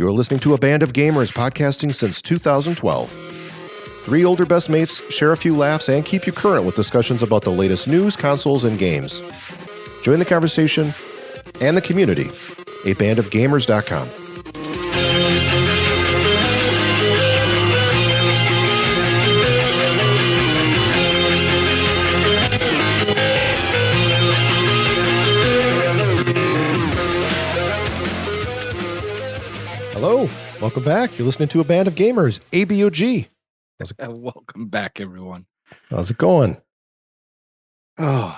You're listening to a band of gamers podcasting since 2012. Three older best mates share a few laughs and keep you current with discussions about the latest news, consoles, and games. Join the conversation and the community. abandofgamers.com. Hello, welcome back. You're listening to a band of gamers, ABOG. Welcome back, everyone. How's it going? Oh,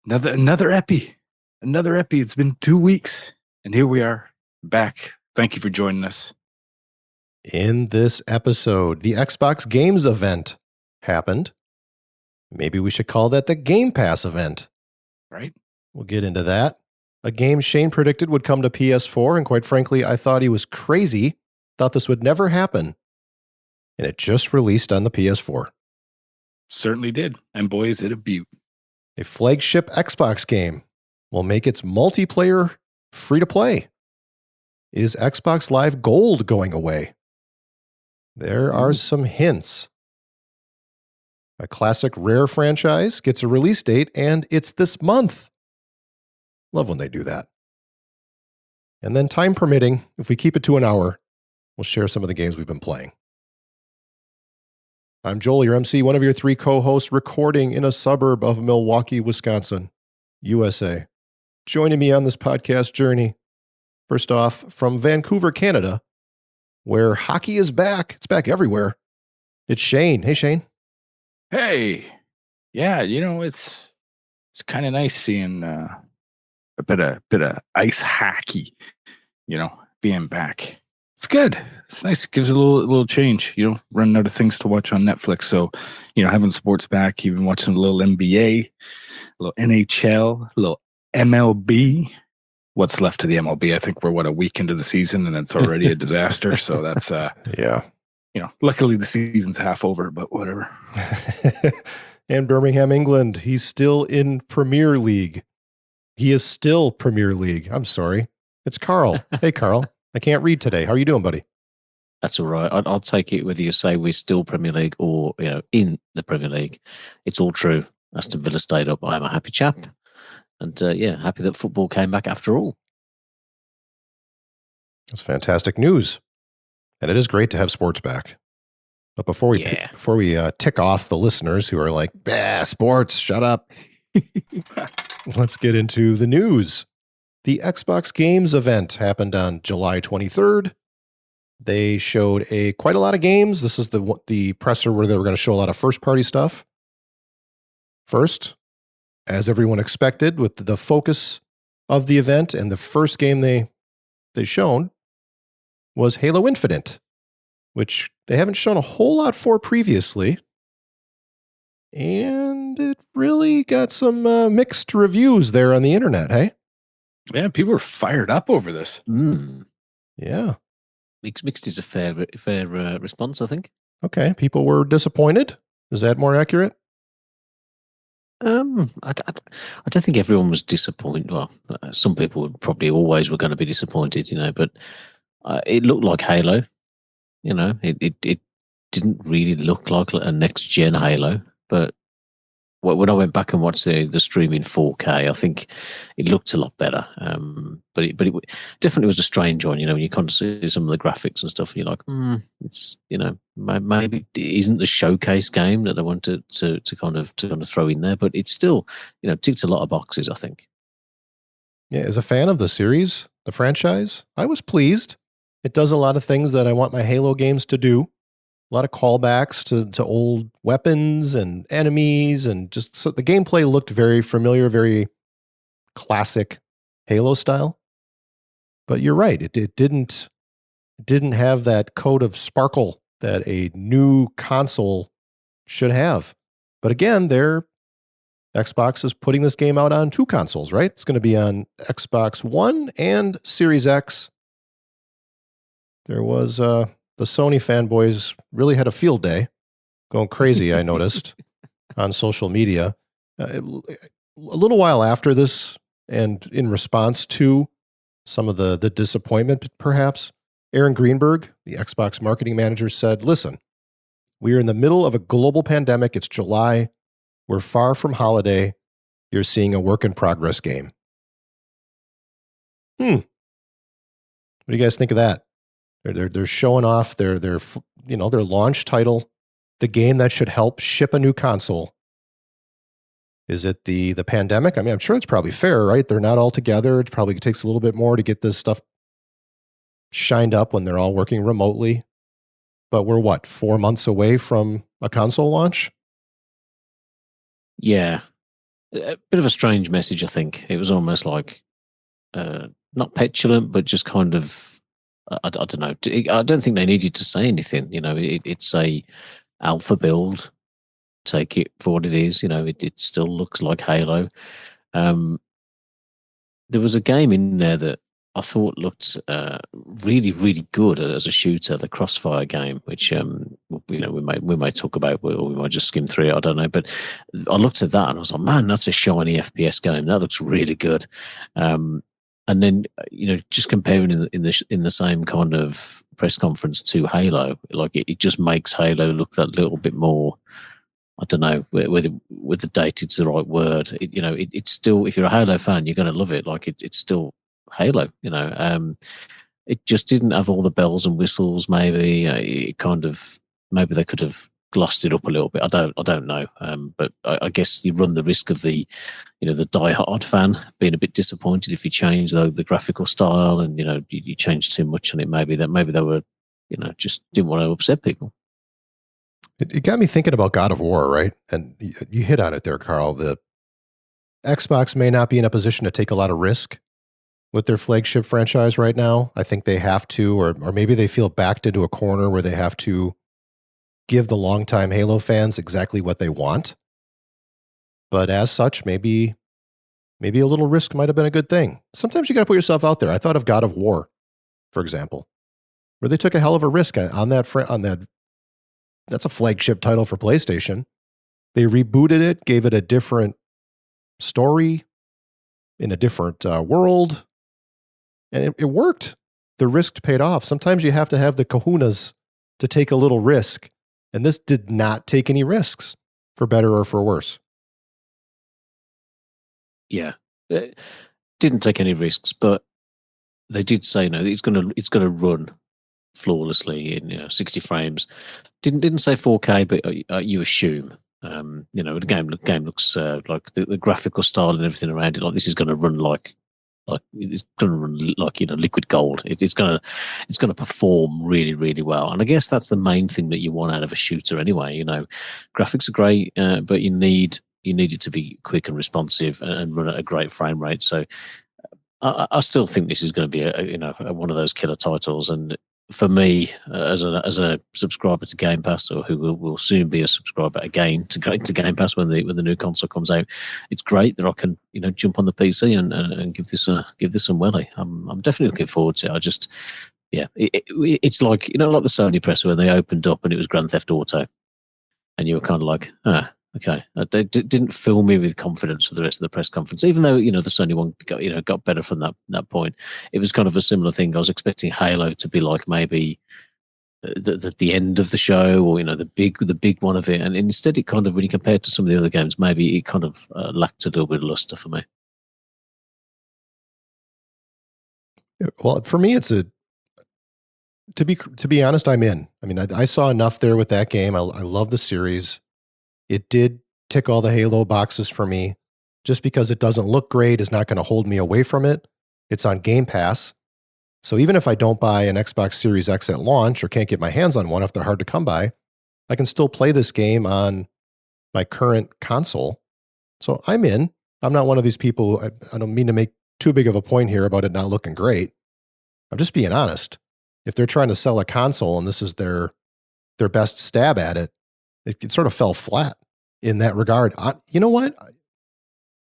another epi. It's been 2 weeks, and here we are back. Thank you for joining us. In this episode, the Xbox Games event happened. Maybe we should call that the Game Pass event. Right? We'll get into that. A game Shane predicted would come to PS4, and quite frankly, I thought he was crazy. Thought this would never happen. And it just released on the PS4. Certainly did. And boy, is it a beaut. A flagship Xbox game will make its multiplayer free to play. Is Xbox Live Gold going away? There are some hints. A classic Rare franchise gets a release date, and it's this month. Love when they do that. And then, time permitting, if we keep it to an hour, we'll share some of the games we've been playing. I'm Joel, your MC, one of your three co-hosts, recording in a suburb of Milwaukee, Wisconsin, USA. Joining me on this podcast journey, first off, from Vancouver, Canada, where hockey is back. It's back everywhere. It's Shane. Hey, Shane. Hey. Yeah, it's kind of nice seeing a bit of ice hockey, being back. It's good. It's nice. It gives a little change. Running out of things to watch on Netflix. So, having sports back, even watching a little NBA, a little NHL, a little MLB. What's left of the MLB? I think we're a week into the season, and it's already a disaster. So that's yeah. Luckily the season's half over, but whatever. And Birmingham, England. He's still in Premier League. He is still Premier League. I'm sorry. It's Carl. Hey, Carl. I can't read today. How are you doing, buddy? That's all right. I'll take it whether you say we're still Premier League or, in the Premier League. It's all true. Aston Villa stayed up. I'm a happy chap. And, happy that football came back after all. That's fantastic news. And it is great to have sports back. But before we tick off the listeners who are like, sports, shut up. Let's get into the news. The Xbox Games event happened on July 23rd. They showed quite a lot of games. This is the presser where they were going to show a lot of first-party stuff. First, as everyone expected, with the focus of the event, and the first game they shown was Halo Infinite, which they haven't shown a whole lot for previously. And it really got some mixed reviews there on the internet, hey? Yeah, people were fired up over this. Yeah. Mixed is a fair response, I think. Okay, people were disappointed. Is that more accurate? I don't think everyone was disappointed. Well, some people probably always were going to be disappointed, but it looked like Halo. It didn't really look like a next-gen Halo, but when I went back and watched the stream in 4K, I think it looked a lot better. But it definitely was a strange one. When you kind of see some of the graphics and stuff, and you're like, it's maybe it isn't the showcase game that they wanted to kind of throw in there, but it's still ticks a lot of boxes, I think. Yeah, as a fan of the series, the franchise, I was pleased. It does a lot of things that I want my Halo games to do. A lot of callbacks to old weapons and enemies, and just so the gameplay looked very familiar, very classic Halo style. But you're right, it didn't have that coat of sparkle that a new console should have. But again, Xbox is putting this game out on two consoles, right? It's going to be on Xbox One and Series X. There was the Sony fanboys really had a field day, going crazy, I noticed, on social media. A little while after this, and in response to some of the disappointment, perhaps, Aaron Greenberg, the Xbox marketing manager, said, "Listen, we are in the middle of a global pandemic. It's July. We're far from holiday. You're seeing a work in progress game." What do you guys think of that? They're showing off their launch title, the game that should help ship a new console. Is it the pandemic? I mean, I'm sure it's probably fair, right? They're not all together. It probably takes a little bit more to get this stuff shined up when they're all working remotely. But we're what, 4 months away from a console launch? Yeah. A bit of a strange message, I think. It was almost like not petulant, but just kind of, I don't know. I don't think they needed to say anything. It's a alpha build. Take it for what it is. It still looks like Halo. There was a game in there that I thought looked really, really good as a shooter, the Crossfire game, which we might talk about, or we might just skim through it. I don't know, but I looked at that and I was like, man, that's a shiny FPS game. That looks really good. And then just comparing in the same kind of press conference to Halo, like it just makes Halo look that little bit more. I don't know whether dated's the right word. It's still, if you're a Halo fan, you're going to love it. Like it's still Halo. It just didn't have all the bells and whistles. Maybe it kind of, maybe they could have glossed it up a little bit. I don't know. But I guess you run the risk of the diehard fan being a bit disappointed if you change the graphical style and you change too much on it. Maybe they were just didn't want to upset people. It got me thinking about God of War, right? And you hit on it there, Carl. The Xbox may not be in a position to take a lot of risk with their flagship franchise right now. I think they have to, or maybe they feel backed into a corner where they have to give the longtime Halo fans exactly what they want. But as such, maybe a little risk might have been a good thing. Sometimes you got to put yourself out there. I thought of God of War, for example, where they took a hell of a risk on that. That's a flagship title for PlayStation. They rebooted it, gave it a different story in a different world, and it worked. The risk paid off. Sometimes you have to have the kahunas to take a little risk, and this did not take any risks, for better or for worse. Yeah, didn't take any risks, but they did say no. It's gonna run flawlessly in 60 frames. Didn't say 4K, but you assume. The game looks like the graphical style and everything around it. Like this is going to run like it's going to run like liquid gold. It's going to perform really, really well. And I guess that's the main thing that you want out of a shooter anyway. Graphics are great, but you need it to be quick and responsive and run at a great frame rate. So I still think this is going to be one of those killer titles. And for me, as a subscriber to Game Pass, or who will soon be a subscriber again to Game Pass when the new console comes out, it's great that I can jump on the PC and give this some welly. I'm definitely looking forward to it. I just it's like like the Sony presser when they opened up and it was Grand Theft Auto, and you were kind of like okay, they didn't fill me with confidence for the rest of the press conference, even though the Sony one got better from that point. It was kind of a similar thing. I was expecting Halo to be like maybe the end of the show, or the big one of it, and instead it kind of, when you compare it to some of the other games, maybe it kind of lacked a little bit of luster for me. Well, for me, it's to be honest, I'm in. I mean, I saw enough there with that game. I love the series. It did tick all the Halo boxes for me. Just because it doesn't look great is not going to hold me away from it. It's on Game Pass. So even if I don't buy an Xbox Series X at launch, or can't get my hands on one if they're hard to come by, I can still play this game on my current console. So I'm in. I'm not one of these people, I don't mean to make too big of a point here about it not looking great. I'm just being honest. If they're trying to sell a console and this is their best stab at it, it sort of fell flat in that regard. You know what?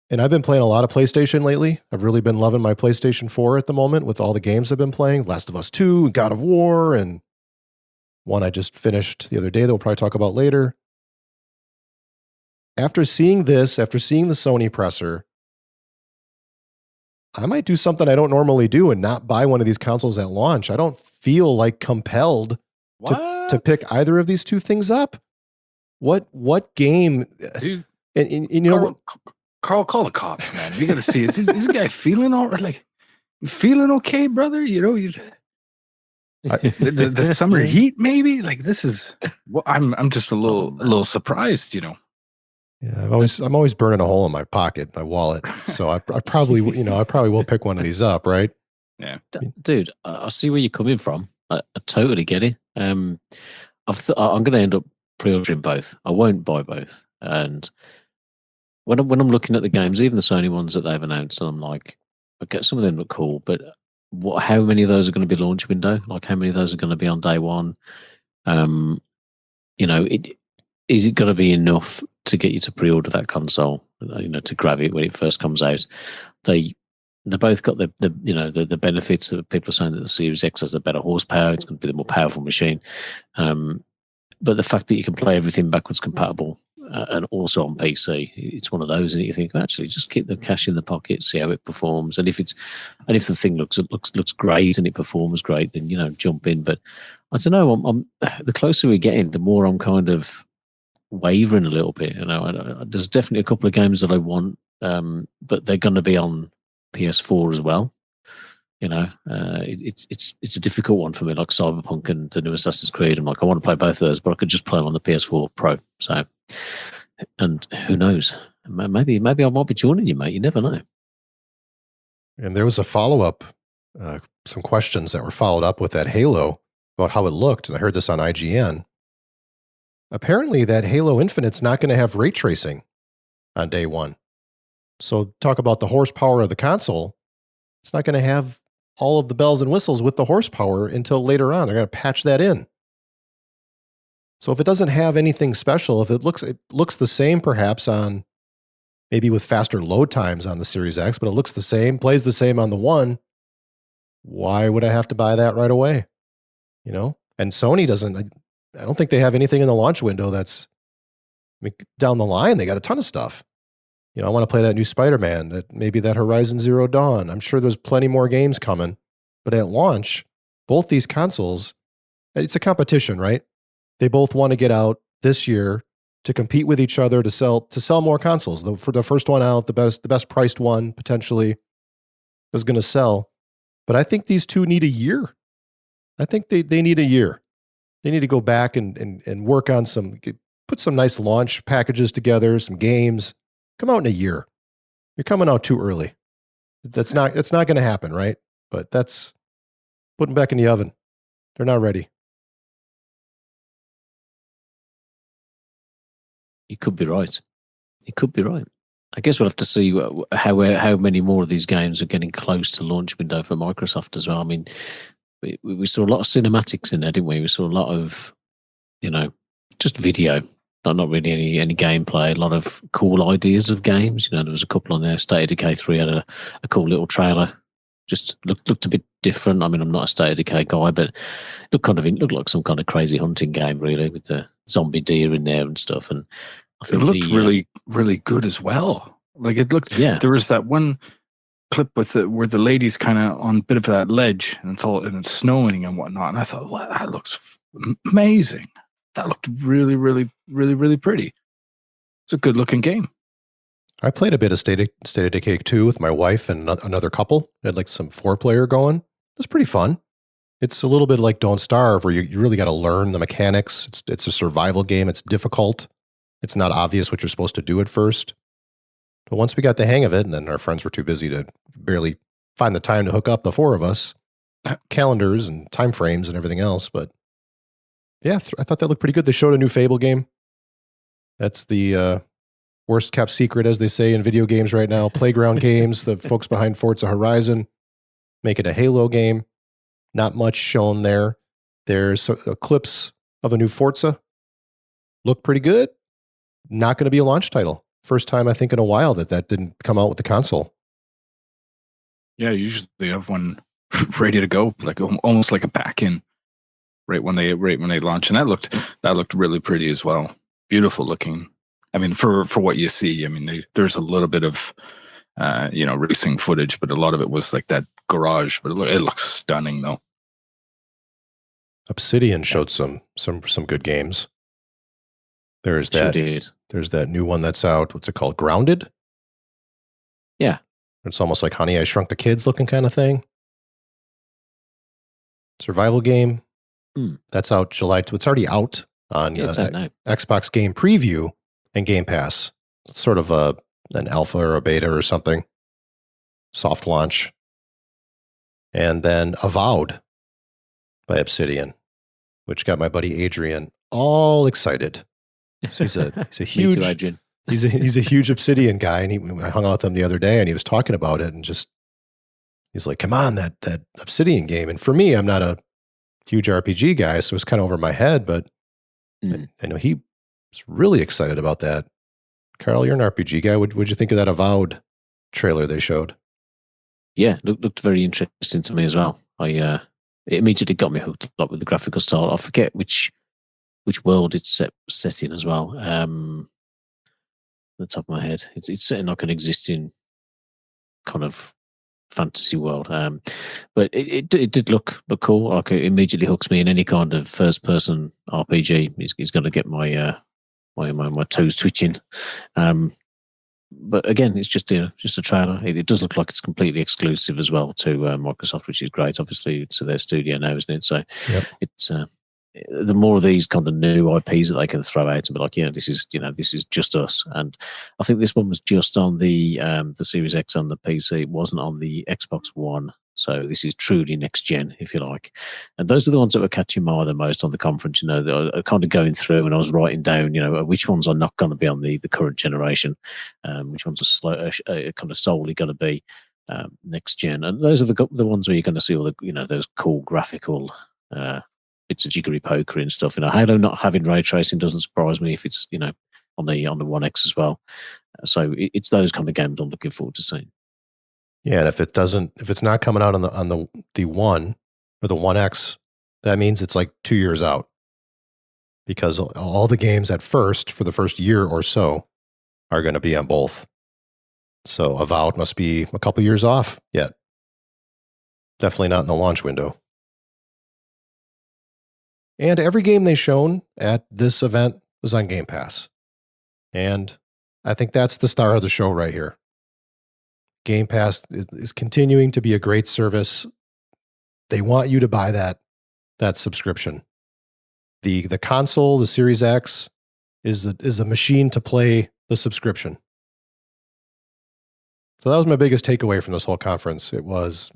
And I've been playing a lot of PlayStation lately. I've really been loving my PlayStation 4 at the moment with all the games I've been playing. Last of Us 2, God of War, and one I just finished the other day that we'll probably talk about later. After seeing the Sony presser, I might do something I don't normally do and not buy one of these consoles at launch. I don't feel like compelled to pick either of these two things up. What game? Dude, And you know what? Carl, call the cops, man. You got to see, is this guy feeling all right? Like, feeling okay, brother? You know, the summer heat, maybe. Like, this is. Well, I'm just a little surprised, you know. Yeah, I'm always burning a hole in my pocket, my wallet. So I probably will pick one of these up, right? Yeah, dude, I see where you're coming from. I totally get it. I'm going to end up pre-ordering both. I won't buy both. And when I'm looking at the games, even the Sony ones that they've announced, and I'm like, okay, some of them look cool, but how many of those are going to be launch window? Like, how many of those are going to be on day one? You know, is it going to be enough to get you to pre-order that console? You know, to grab it when it first comes out. They both got the benefits of people saying that the Series X has the better horsepower. It's going to be the more powerful machine. But the fact that you can play everything backwards compatible and also on PC, it's one of those. And you think, actually, just keep the cash in the pocket, see how it performs. And if the thing looks great and it performs great, then jump in. But I don't know. I'm the closer we're getting, the more I'm kind of wavering a little bit. There's definitely a couple of games that I want, but they're going to be on PS4 as well. It's a difficult one for me, like Cyberpunk and the new Assassin's Creed. I'm like, I want to play both of those, but I could just play them on the PS4 Pro. So, and who knows? Maybe I might be joining you, mate. You never know. And there was a follow-up, some questions that were followed up with that Halo about how it looked, and I heard this on IGN. Apparently, that Halo Infinite's not going to have ray tracing on day one. So, talk about the horsepower of the console. It's not going to have all of the bells and whistles with the horsepower until later on. They're going to patch that in. So if it doesn't have anything special, if it looks the same perhaps on maybe with faster load times on the Series X, but it looks the same, plays the same on the One, why would I have to buy that right away? And Sony doesn't, I don't think they have anything in the launch window that's down the line. They got a ton of stuff. I want to play that new Spider-Man, maybe that Horizon Zero Dawn. I'm sure there's plenty more games coming. But at launch, both these consoles, it's a competition, right? They both want to get out this year to compete with each other to sell more consoles. For the first one out, the best priced one potentially is going to sell. But I think these two need a year. I think they need a year. They need to go back and work on put some nice launch packages together, some games. Come out in a year. You're coming out too early. It's not going to happen, right? But that's putting back in the oven. They're not ready. You could be right. I guess we'll have to see how many more of these games are getting close to launch window for Microsoft as well. I mean, we saw a lot of cinematics in there, didn't we? We saw a lot of, just video. Not really any gameplay. A lot of cool ideas of games. There was a couple on there. State of Decay 3 had a cool little trailer. Just looked a bit different. I mean, I'm not a State of Decay guy, but looked like some kind of crazy hunting game, really, with the zombie deer in there and stuff. And I think it looked really, really good as well. Like it looked. Yeah. There was that one clip where the lady's kind of on a bit of that ledge, and it's snowing and whatnot. And I thought, wow, that looks amazing. That looked really, really, really, really pretty. It's a good looking game. I played a bit of State of Decay 2 with my wife and another couple. It had like some 4-player going. It was pretty fun. It's a little bit like Don't Starve, where you really got to learn the mechanics. It's a survival game. It's difficult. It's not obvious what you're supposed to do at first. But once we got the hang of it, and then our friends were too busy to barely find the time to hook up the four of us, calendars and time frames and everything else, but yeah, I thought that looked pretty good. They showed a new Fable game. That's the worst kept secret, as they say in video games right now. Playground Games, the folks behind Forza Horizon, make it a Halo game. Not much shown there. There's clips of a new Forza. Look pretty good. Not going to be a launch title. First time, I think, in a while that didn't come out with the console. Yeah, usually they have one ready to go, like almost like a back-in. Right when they launch, and that looked really pretty as well. Beautiful looking. I mean, for what you see, I mean, there's a little bit of racing footage, but a lot of it was like that garage. But it looks stunning though. Obsidian showed some good games. There's Sure that did. there's that new one that's out. What's it called? Grounded? Yeah. It's almost like Honey, I Shrunk the Kids looking kind of thing. Survival game. That's out July. It's already out on Yeah, it's out now. Xbox Game Preview and Game Pass. It's sort of an alpha or a beta or something. Soft launch. And then Avowed by Obsidian, which got my buddy Adrian all excited. So he's a huge Me too, Adrian. he's a huge Obsidian guy, and I hung out with him the other day, and he was talking about it, and he's like, "Come on, that Obsidian game." And for me, I'm not a huge RPG guy, so it's kind of over my head, but I know he was really excited about that. Carl, you're an RPG guy. What'd you think of that Avowed trailer they showed? Yeah, looked very interesting to me as well. It immediately got me hooked up with the graphical style. I forget which world it's set in as well. The top of my head, it's set in like an existing kind of fantasy world. But it did look cool. Like it immediately hooks me in any kind of first person RPG. He's going to get my my toes twitching. But again, it's just a trailer. It does look like it's completely exclusive as well to Microsoft, which is great. Obviously, it's their studio now, isn't it? So it's the more of these kind of new IPs that they can throw out and be like, this is just us. And I think this one was just on the Series X on the PC. It wasn't on the Xbox One. So this is truly next gen, if you like. And those are the ones that were catching my eye the most on the conference. That are kind of going through, and I was writing down, which ones are not going to be on the current generation, which ones are kind of solely going to be next gen. And those are the ones where you're going to see all the those cool graphical bits of jiggery poker and stuff. Halo not having ray tracing doesn't surprise me if it's on the One X as well. So it's those kind of games I'm looking forward to seeing. Yeah, and if it's not coming out on the One or the One X, that means it's like 2 years out, because all the games for the first year or so are going to be on both. So Avowed must be a couple years off yet. Definitely not in the launch window. And every game they've shown at this event was on Game Pass. And I think that's the star of the show right here. Game Pass is continuing to be a great service. They want you to buy that subscription. The console, the Series X, is a machine to play the subscription. So that was my biggest takeaway from this whole conference. It was,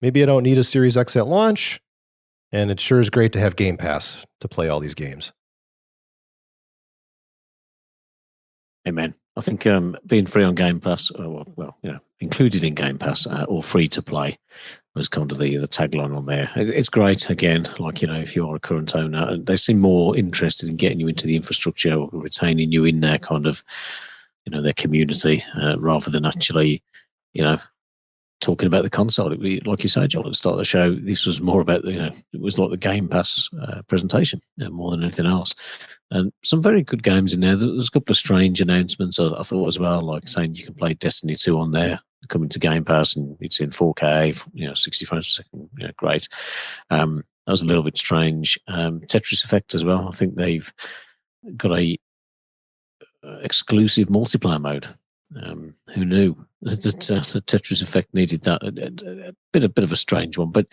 maybe I don't need a Series X at launch, and it sure is great to have Game Pass to play all these games. Amen. I think being free on Game Pass, included in Game Pass or free to play, was kind of the tagline on there. It's great. Again, if you are a current owner, they seem more interested in getting you into the infrastructure or retaining you in their kind of, their community rather than actually, talking about the console. Like you said, John, at the start of the show, this was more about it was like the Game Pass presentation more than anything else. And some very good games in there. There's a couple of strange announcements I thought as well, like saying you can play Destiny 2 on there, coming to Game Pass, and it's in 4K, 60 frames per second. Great. That was a little bit strange. Tetris Effect as well. I think they've got a exclusive multiplayer mode. Who knew that the Tetris Effect needed that? A bit of a strange one, but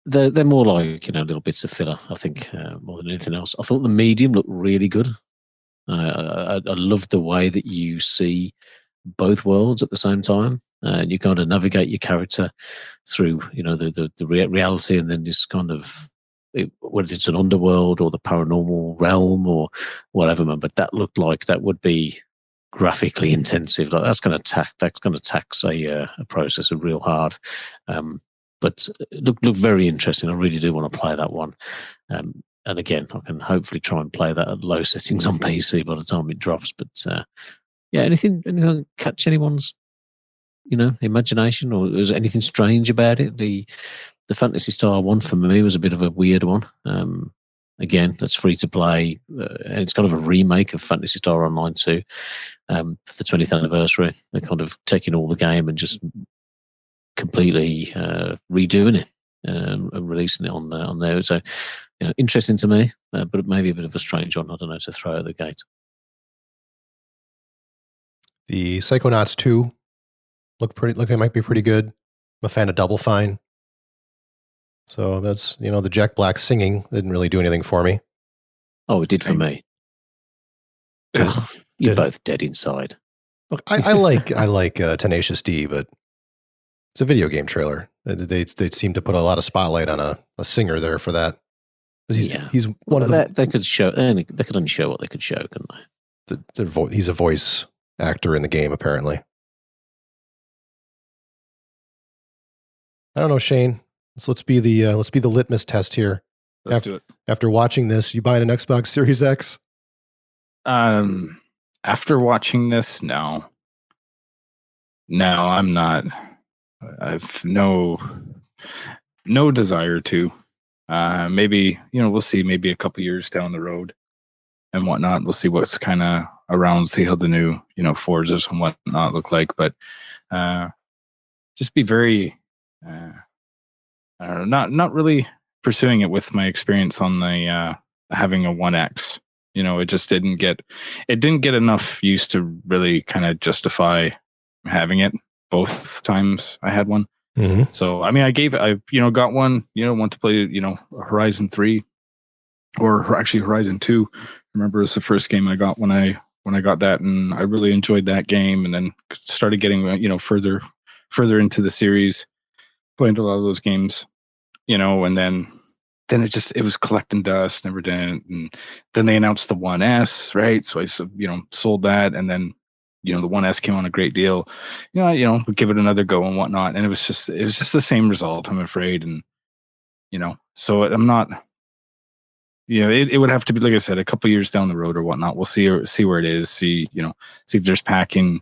they're more like little bits of filler. I think more than anything else. I thought the medium looked really good. I loved the way that you see both worlds at the same time, and you kind of navigate your character through the reality, and then this kind of whether it's an underworld or the paranormal realm or whatever. But that looked like that would be graphically intensive. Like that's going to tax a processor real hard. But it looked very interesting. I really do want to play that one. And again, I can hopefully try and play that at low settings on PC by the time it drops. But anything catch anyone's imagination, or was there anything strange about it? The Phantasy Star one for me was a bit of a weird one. again, that's free to play. And it's kind of a remake of Phantasy Star Online 2 for the 20th anniversary. They're kind of taking all the game and just completely redoing it and releasing it on there. So, interesting to me, but maybe a bit of a strange one. I don't know, to throw at the gate. The Psychonauts 2 look like it might be pretty good. I'm a fan of Double Fine. So that's, the Jack Black singing didn't really do anything for me. Oh, it did for me. You're both dead inside. Look, I like Tenacious D, but it's a video game trailer. They seem to put a lot of spotlight on a singer there for that. He's one of the. They could show. They could only show what they could show, couldn't they? He's a voice actor in the game, apparently. I don't know, Shane. Let's be the litmus test here. Let's do it. After watching this, you buying an Xbox Series X? After watching this, no, I'm not. I've no desire to. Maybe, we'll see. Maybe a couple years down the road and whatnot. We'll see what's kind of around. See how the new, Forzas and whatnot look like. But just be very. Not really pursuing it with my experience on the having a 1X. It just didn't get enough use to really kind of justify having it both times I had one. Mm-hmm. So I got one, want to play, Horizon 3 or actually Horizon 2. I remember it was the first game I got when I got that, and I really enjoyed that game, and then started getting further into the series. Played a lot of those games, and then it was collecting dust, never did. And then they announced the 1S, right? So I, sold that, and then, the 1S came on a great deal. We give it another go and whatnot, and it was just the same result, I'm afraid. And so I'm not. It would have to be, like I said, a couple years down the road or whatnot. We'll see where it is. See if there's packing,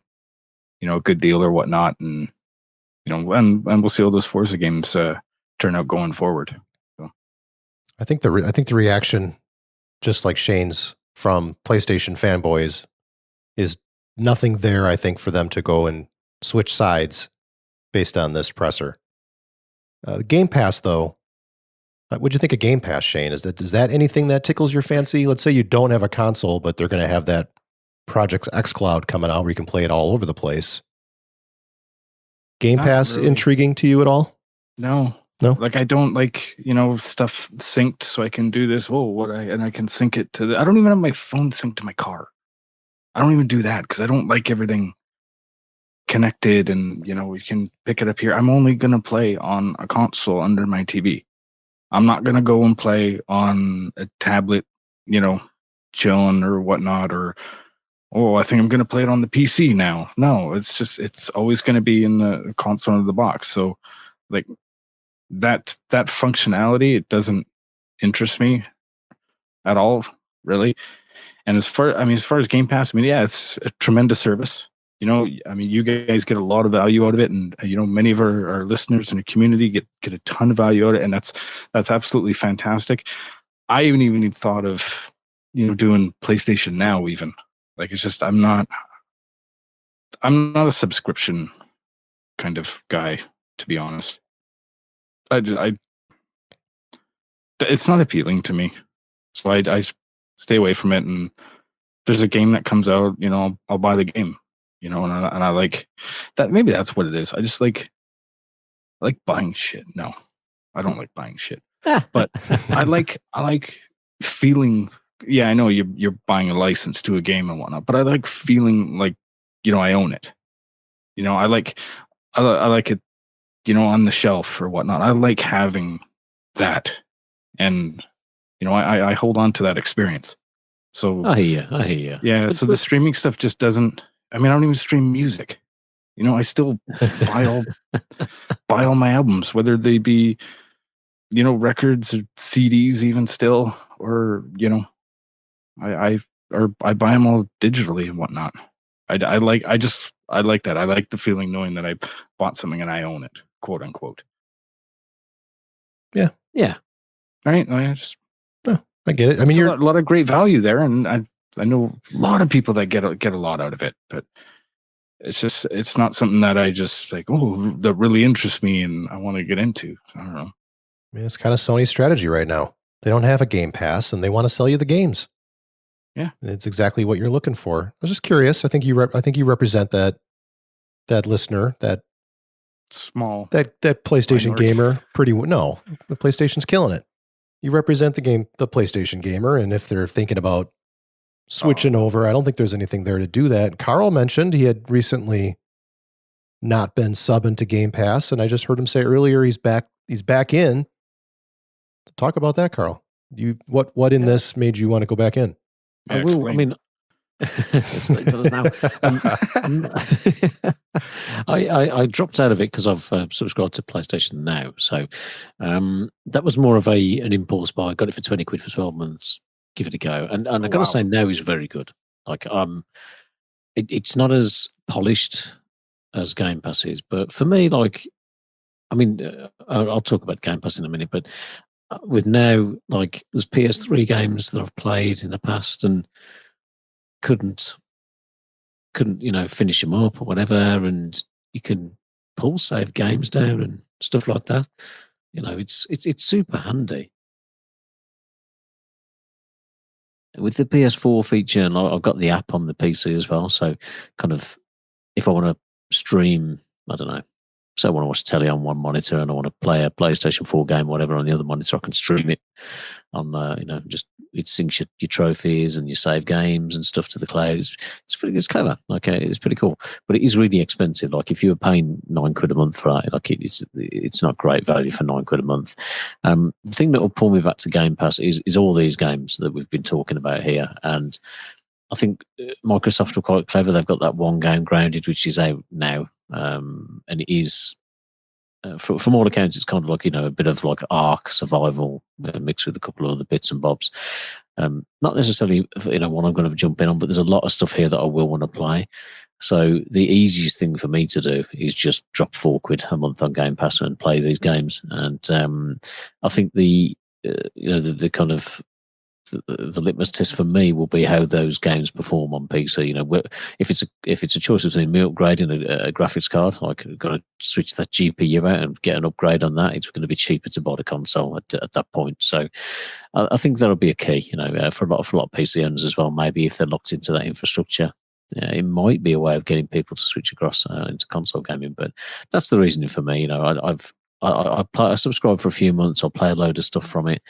a good deal or whatnot, and. And we'll see how those Forza games turn out going forward. So. I think the reaction, just like Shane's from PlayStation fanboys, is nothing there. I think for them to go and switch sides based on this presser. Game Pass, though, what'd you think of Game Pass, Shane? Is that anything that tickles your fancy? Let's say you don't have a console, but they're going to have that Project xCloud coming out where you can play it all over the place. Game Pass really intriguing to you at all? No. Like, I don't like, stuff synced so I can do this. And I can sync it to I don't even have my phone synced to my car. I don't even do that because I don't like everything connected and, you can pick it up here. I'm only going to play on a console under my TV. I'm not going to go and play on a tablet, chilling or whatnot, or I think I'm going to play it on the PC now. No, it's always going to be in the console of the box. So, like that functionality, it doesn't interest me at all, really. And as far as Game Pass, it's a tremendous service. You guys get a lot of value out of it, and many of our listeners in the community get a ton of value out of it, and that's absolutely fantastic. I even thought of doing PlayStation Now even. Like, it's just, I'm not a subscription kind of guy, to be honest. It's not appealing to me. So I stay away from it. And if there's a game that comes out, I'll buy the game, and I like that. Maybe that's what it is. I just like buying shit. No, I don't like buying shit, but I like feeling. Yeah, I know you're buying a license to a game and whatnot, but I like feeling like, I own it. I like it, on the shelf or whatnot. I like having that, and I hold on to that experience. So I hear you. Yeah, so the streaming stuff just doesn't. I don't even stream music. I still buy all my albums, whether they be, records or CDs, even still, or I buy them all digitally and whatnot. I like that. I like the feeling knowing that I bought something and I own it, quote unquote. Yeah. Right. I get it. I mean, There's you're a lot of great value there, and I know a lot of people that get a lot out of it, but it's not something that I just like, oh, that really interests me and I want to get into. I don't know. I mean, it's kind of Sony's strategy right now. They don't have a Game Pass, and they want to sell you the games. Yeah, it's exactly what you're looking for. I was just curious. I think you represent that listener, that small that PlayStation minority. gamer. No, the PlayStation's killing it. You represent the PlayStation gamer, and if they're thinking about switching over, I don't think there's anything there to do that. Carl mentioned he had recently not been subbing to Game Pass, and I just heard him say earlier he's back in. Talk about that, Carl. What in this made you want to go back in? I will. I mean, explain to us now. I dropped out of it because I've subscribed to PlayStation Now. So that was more of an impulse buy. I got it for 20 quid for 12 months. Give it a go. And I got to say, Now is very good. Like, it's not as polished as Game Pass is, but for me, like, I mean, I'll talk about Game Pass in a minute, but with Now, like, there's PS3 games that I've played in the past and couldn't finish them up or whatever, and you can pull save games down and stuff like that. It's super handy with the PS4 feature, and I've got the app on the PC as well. So kind of if I want to stream, I don't know, so I want to watch telly on one monitor and I want to play a PlayStation 4 game, whatever, on the other monitor, I can stream it on, just it syncs your trophies and your save games and stuff to the cloud. It's clever. Okay, it's pretty cool, but it is really expensive. Like if you were paying £9 a month for that, like it's not great value for £9 a month. The thing that will pull me back to Game Pass is all these games that we've been talking about here, and I think Microsoft are quite clever. They've got that one game, Grounded, which is out now. And it is, from all accounts, it's kind of like, a bit of like Ark survival mixed with a couple of other bits and bobs. Not necessarily, what I'm going to jump in on, but there's a lot of stuff here that I will want to play. So the easiest thing for me to do is just drop £4 a month on Game Pass and play these games. And I think the kind of the litmus test for me will be how those games perform on PC. If it's a choice between me upgrading a graphics card, like I've got to switch that GPU out and get an upgrade on that, it's going to be cheaper to buy the console at that point. So I think that'll be a key, for a lot of PC owners as well. Maybe if they're locked into that infrastructure, it might be a way of getting people to switch across into console gaming. But that's the reasoning for me. I subscribe for a few months. I'll play a load of stuff from it.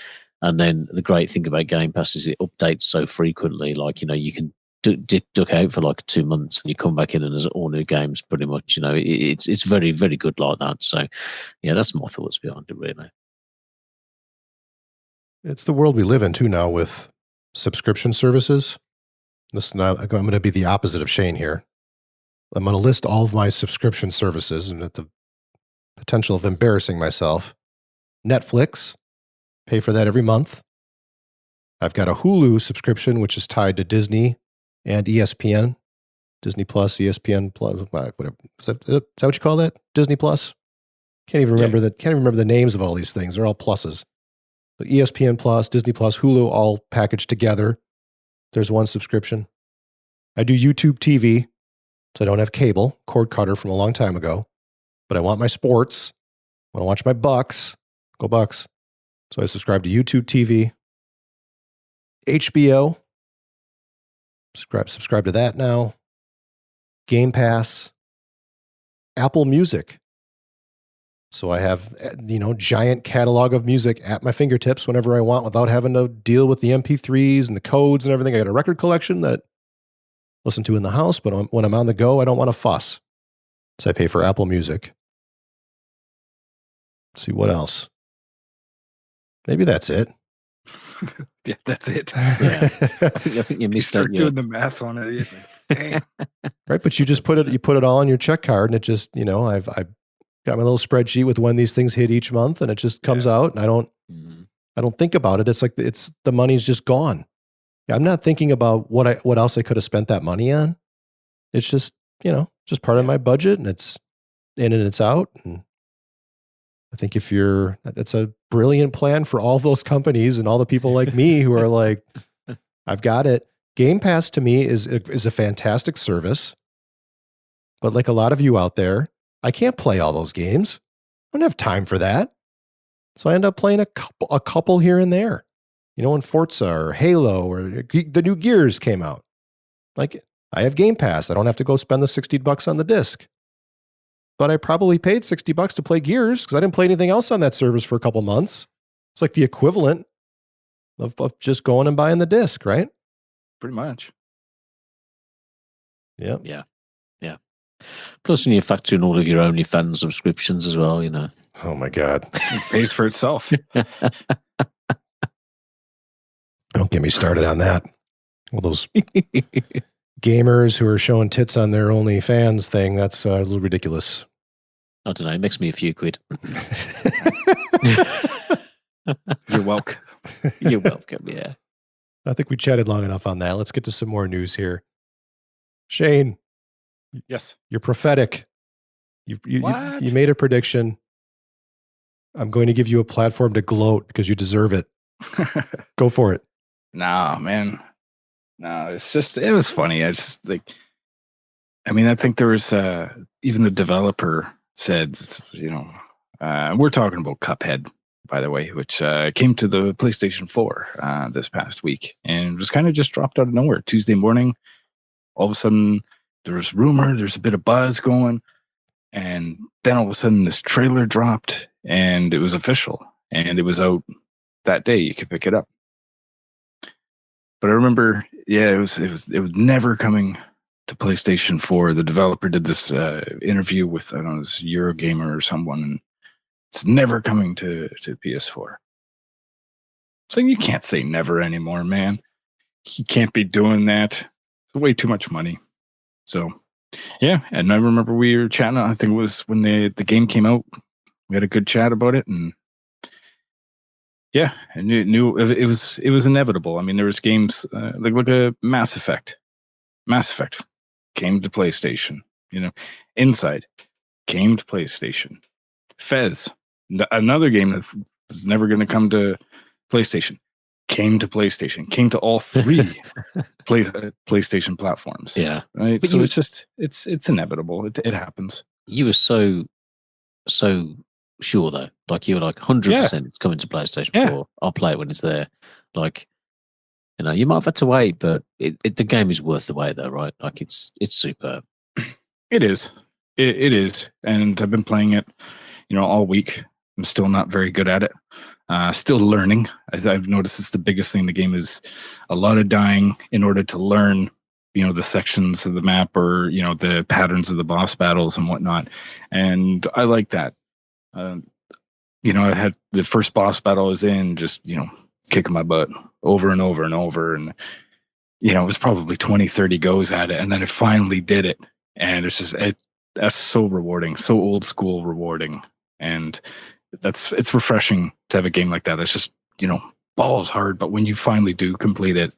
And then the great thing about Game Pass is it updates so frequently. Like, you can duck out for like 2 months and you come back in and there's all new games pretty much. It's very, very good like that. So, yeah, that's my thoughts behind it, really. It's the world we live in, too, now with subscription services. Listen, I'm going to be the opposite of Shane here. I'm going to list all of my subscription services, and at the potential of embarrassing myself. Netflix. Pay for that every month. I've got a Hulu subscription, which is tied to Disney and ESPN. Disney Plus, ESPN Plus, whatever. Is that what you call that? Disney Plus? Can't even remember the names of all these things. They're all pluses. So ESPN Plus, Disney Plus, Hulu, all packaged together. There's one subscription. I do YouTube TV, so I don't have cable, cord cutter from a long time ago. But I want my sports. I want to watch my Bucks. Go Bucks. So I subscribe to YouTube TV, HBO, subscribe to that now, Game Pass, Apple Music. So I have, giant catalog of music at my fingertips whenever I want without having to deal with the MP3s and the codes and everything. I got a record collection that I listen to in the house, but when I'm on the go, I don't want to fuss. So I pay for Apple Music. Let's see what else. Maybe that's it. Yeah, that's it. Yeah. I think you missed out. Doing the math on it. It's like, right, but you just put it all on your check card, and it just, I've got my little spreadsheet with when these things hit each month, and it just comes out, and I don't think about it. It's like the money's just gone. I'm not thinking about what else I could have spent that money on. It's just, just part of my budget, and it's in and it's out, and I think that's a brilliant plan for all those companies and all the people like me who are like, I've got it. Game Pass to me is a fantastic service. But like a lot of you out there, I can't play all those games. I don't have time for that. So I end up playing a couple here and there. When Forza or Halo or the new Gears came out. Like, I have Game Pass. I don't have to go spend the $60 on the disc. But I probably paid $60 to play Gears because I didn't play anything else on that service for a couple months. It's like the equivalent of just going and buying the disc, right? Pretty much. Yep. Yeah. Plus, when you factor in all of your OnlyFans subscriptions as well, Oh my God. It pays for itself. Don't get me started on that. All those gamers who are showing tits on their OnlyFans thing, that's a little ridiculous. I don't know. It makes me a few quid. You're welcome. You're welcome, yeah. I think we chatted long enough on that. Let's get to some more news here. Shane. Yes. You're prophetic. You made a prediction. I'm going to give you a platform to gloat because you deserve it. Go for it. Nah, man. No, it was funny. I think there was even the developer said, we're talking about Cuphead, by the way, which came to the PlayStation 4 this past week and was kind of just dropped out of nowhere. Tuesday morning, all of a sudden there was rumor, there's a bit of buzz going, and then all of a sudden this trailer dropped and it was official and it was out that day. You could pick it up. But I remember, it was never coming to PlayStation 4. The developer did this interview with, I don't know, this Eurogamer or someone, and it's never coming to PS4. So you can't say never anymore, man. You can't be doing that. It's way too much money. So, yeah, and I remember we were chatting, I think it was when the game came out, we had a good chat about it, and yeah, I knew it was inevitable. I mean, there was games like look at Mass Effect. Mass Effect came to PlayStation. Inside came to PlayStation. Fez, another game that was never going to come to PlayStation, came to PlayStation. Came to all three PlayStation platforms. Yeah, right. But so it's inevitable. It happens. You were so sure though, like you were like 100% it's coming to PlayStation 4. I'll play it when it's there. Like, you might have had to wait, but the game is worth the wait though, right? Like it's superb. It is. It is, and I've been playing it, all week. I'm still not very good at it. Still learning. As I've noticed, it's the biggest thing in the game is a lot of dying in order to learn, the sections of the map or the patterns of the boss battles and whatnot. And I like that. I had the first boss battle I was in, just kicking my butt over and over and over, and it was probably 20-30 goes at it, and then it finally did it, and it's just that's so rewarding, so old school rewarding, and it's refreshing to have a game like that. It's just balls hard, but when you finally do complete it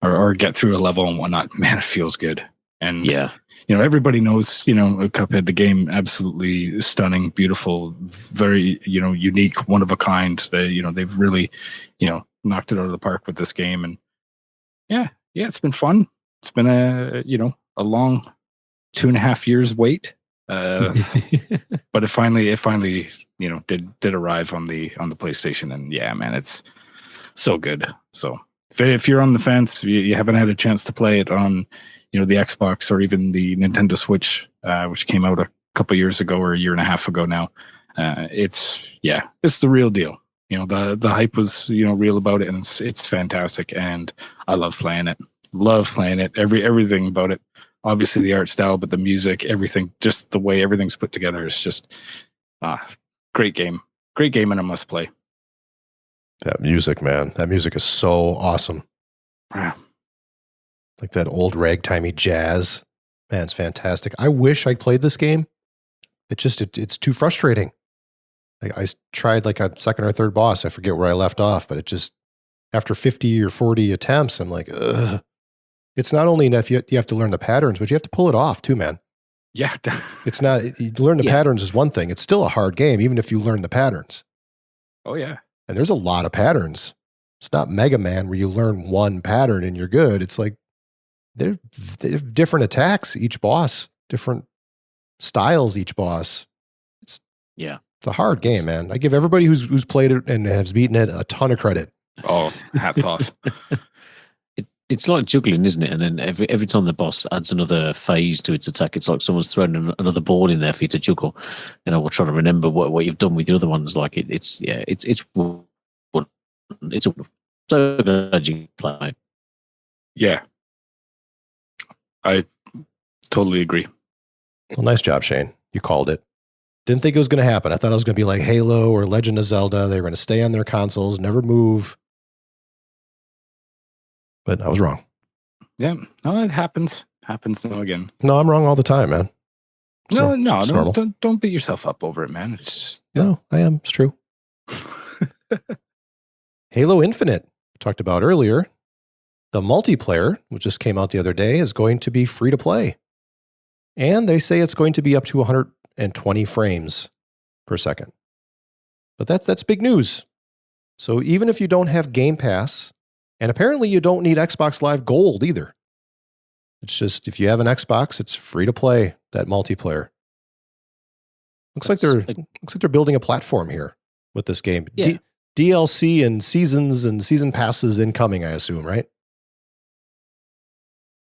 or get through a level and whatnot, man, it feels good. And everybody knows, Cuphead, the game, absolutely stunning, beautiful, very, unique, one of a kind. They've really, knocked it out of the park with this game. And yeah, it's been fun. It's been a long 2.5 years wait. But it finally, did arrive on the PlayStation, and yeah, man, it's so good. So if you're on the fence, you haven't had a chance to play it on, the Xbox or even the Nintendo Switch, which came out a couple years ago or a year and a half ago now. It's the real deal. The hype was, real about it, and it's fantastic. And I love playing it. Everything about it. Obviously the art style, but the music, everything, just the way everything's put together is just, great game. Great game and a must play. That music, man. That music is so awesome. Yeah. Like that old ragtimey jazz. Man, it's fantastic. I wish I played this game. It's too frustrating. Like I tried like a second or third boss. I forget where I left off, but it just, after 50 or 40 attempts, I'm like, ugh. It's not only enough you have to learn the patterns, but you have to pull it off too, man. Yeah. It's not, you learn the Yeah. patterns is one thing. It's still a hard game, even if you learn the patterns. Oh, yeah. And there's a lot of patterns. It's not Mega Man where you learn one pattern and you're good. It's like they're different attacks, each boss, different styles, each boss. It's a hard game, man. I give everybody who's played it and has beaten it a ton of credit. Oh, hats off. It's like juggling, isn't it? And then every time the boss adds another phase to its attack, it's like someone's thrown another ball in there for you to juggle. You know, we're trying to remember what you've done with the other ones. Like it's so glad you play. Yeah. I totally agree. Well, nice job, Shane. You called it. Didn't think it was going to happen. I thought it was going to be like Halo or Legend of Zelda. They were going to stay on their consoles, never move. But I was wrong. Yeah. No, it happens. Happens now again. No, I'm wrong all the time, man. Don't beat yourself up over it, man. It's No, I am. It's true. Halo Infinite, we talked about earlier. The multiplayer, which just came out the other day, is going to be free to play. And they say it's going to be up to 120 frames per second. But that's big news. So even if you don't have Game Pass, and apparently you don't need Xbox Live Gold either. It's just if you have an Xbox, it's free to play that multiplayer. Looks like they're building a platform here with this game. Yeah. DLC and season passes incoming, I assume, right?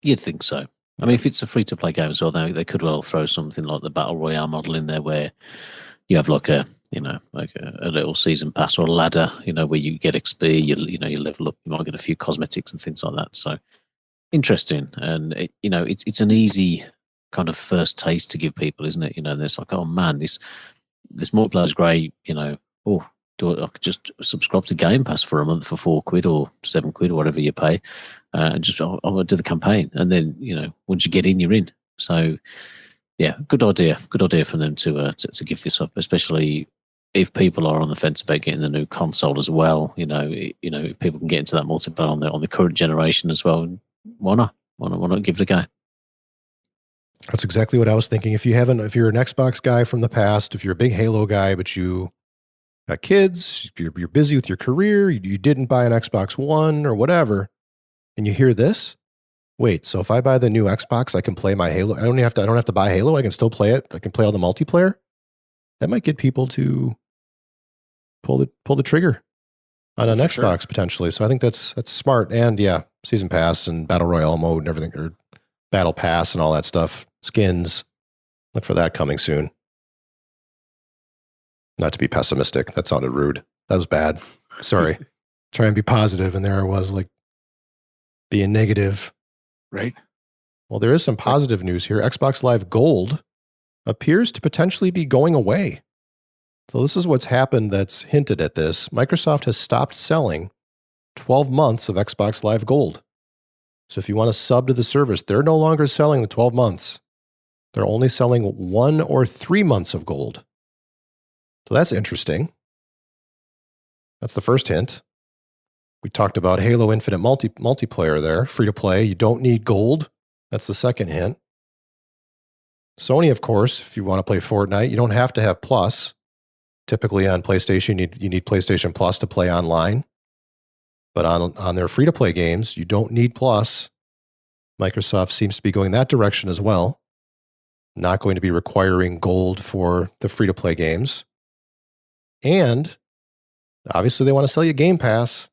You'd think so. I mean, if it's a free-to-play game as well, they could well throw something like the Battle Royale model in there where you have like a little season pass or a ladder, where you get XP, you level up, you might get a few cosmetics and things like that. So interesting. And, it's an easy kind of first taste to give people, isn't it? And it's like, oh man, this multiplayer is great, I could just subscribe to Game Pass for a month for £4 or £7 or whatever you pay, and just I'll do the campaign, and then once you get in, you're in. So yeah, good idea for them to give this up, especially if people are on the fence about getting the new console as well. If people can get into that multiplayer on the current generation as well, why not? Why not give it a go? That's exactly what I was thinking. If you're an Xbox guy from the past, if you're a big Halo guy, but you got kids, you're busy with your career, you didn't buy an Xbox One or whatever, and you hear this, wait, so if I buy the new Xbox, I can play my Halo. I don't have to buy Halo. I can still play it. I can play all the multiplayer. That might get people to pull the trigger on an Xbox potentially. So I think that's smart. And yeah, season pass and battle royale mode and everything, or battle pass and all that stuff, skins. Look for that coming soon. Not to be pessimistic. That sounded rude. That was bad. Sorry. Try and be positive, and there I was, like, being negative. Right. Well, there is some positive news here. Xbox Live Gold appears to potentially be going away. So this is what's happened that's hinted at this. Microsoft has stopped selling 12 months of Xbox Live Gold. So if you want to sub to the service, they're no longer selling the 12 months. They're only selling 1 or 3 months of gold. So that's interesting. That's the first hint. We talked about Halo Infinite multiplayer there, free to play. You don't need gold. That's the second hint. Sony, of course, if you want to play Fortnite, you don't have to have Plus. Typically on PlayStation, you need PlayStation Plus to play online. But on their free to play games, you don't need Plus. Microsoft seems to be going that direction as well. Not going to be requiring gold for the free to play games. And obviously they want to sell you Game Pass.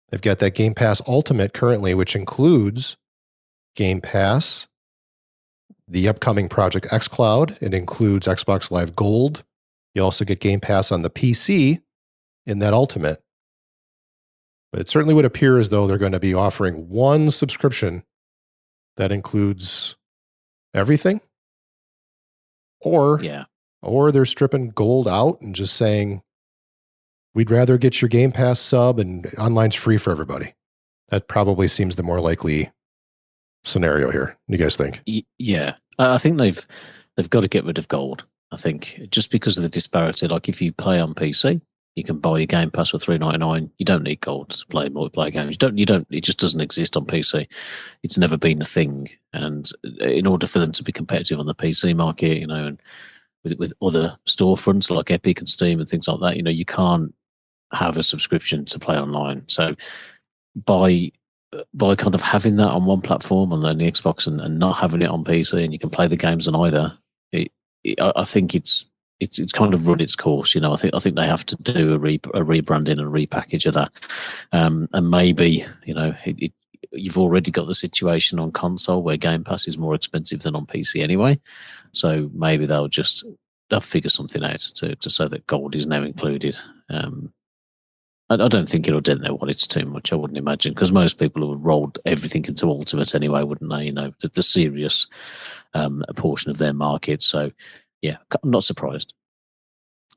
They've got that Game Pass Ultimate currently, which includes Game Pass, the upcoming Project xCloud. It includes Xbox Live Gold. You also get Game Pass on the PC in that Ultimate. But it certainly would appear as though they're going to be offering one subscription that includes everything. Or they're stripping gold out and just saying, we'd rather get your Game Pass sub and online's free for everybody. That probably seems the more likely scenario here. What do you guys think? Yeah. I think they've got to get rid of gold. I think just because of the disparity. Like if you play on PC, You can buy your Game Pass for $3.99. You don't need gold to play multiplayer games. You don't. It just doesn't exist on PC. It's never been a thing. And in order for them to be competitive on the PC market, and with other storefronts like Epic and Steam and things like that, you can't have a subscription to play online. So by kind of having that on one platform on the Xbox and not having it on PC, and you can play the games on either, I think it's kind of run its course. I think they have to do a rebranding and a repackage of that, and maybe you've already got the situation on console where Game Pass is more expensive than on PC anyway, so maybe they'll figure something out to say that gold is now included. I don't think it'll dent their wallets too much. I wouldn't imagine, because most people have rolled everything into Ultimate anyway, wouldn't they? The serious portion of their market. So, yeah, I'm not surprised.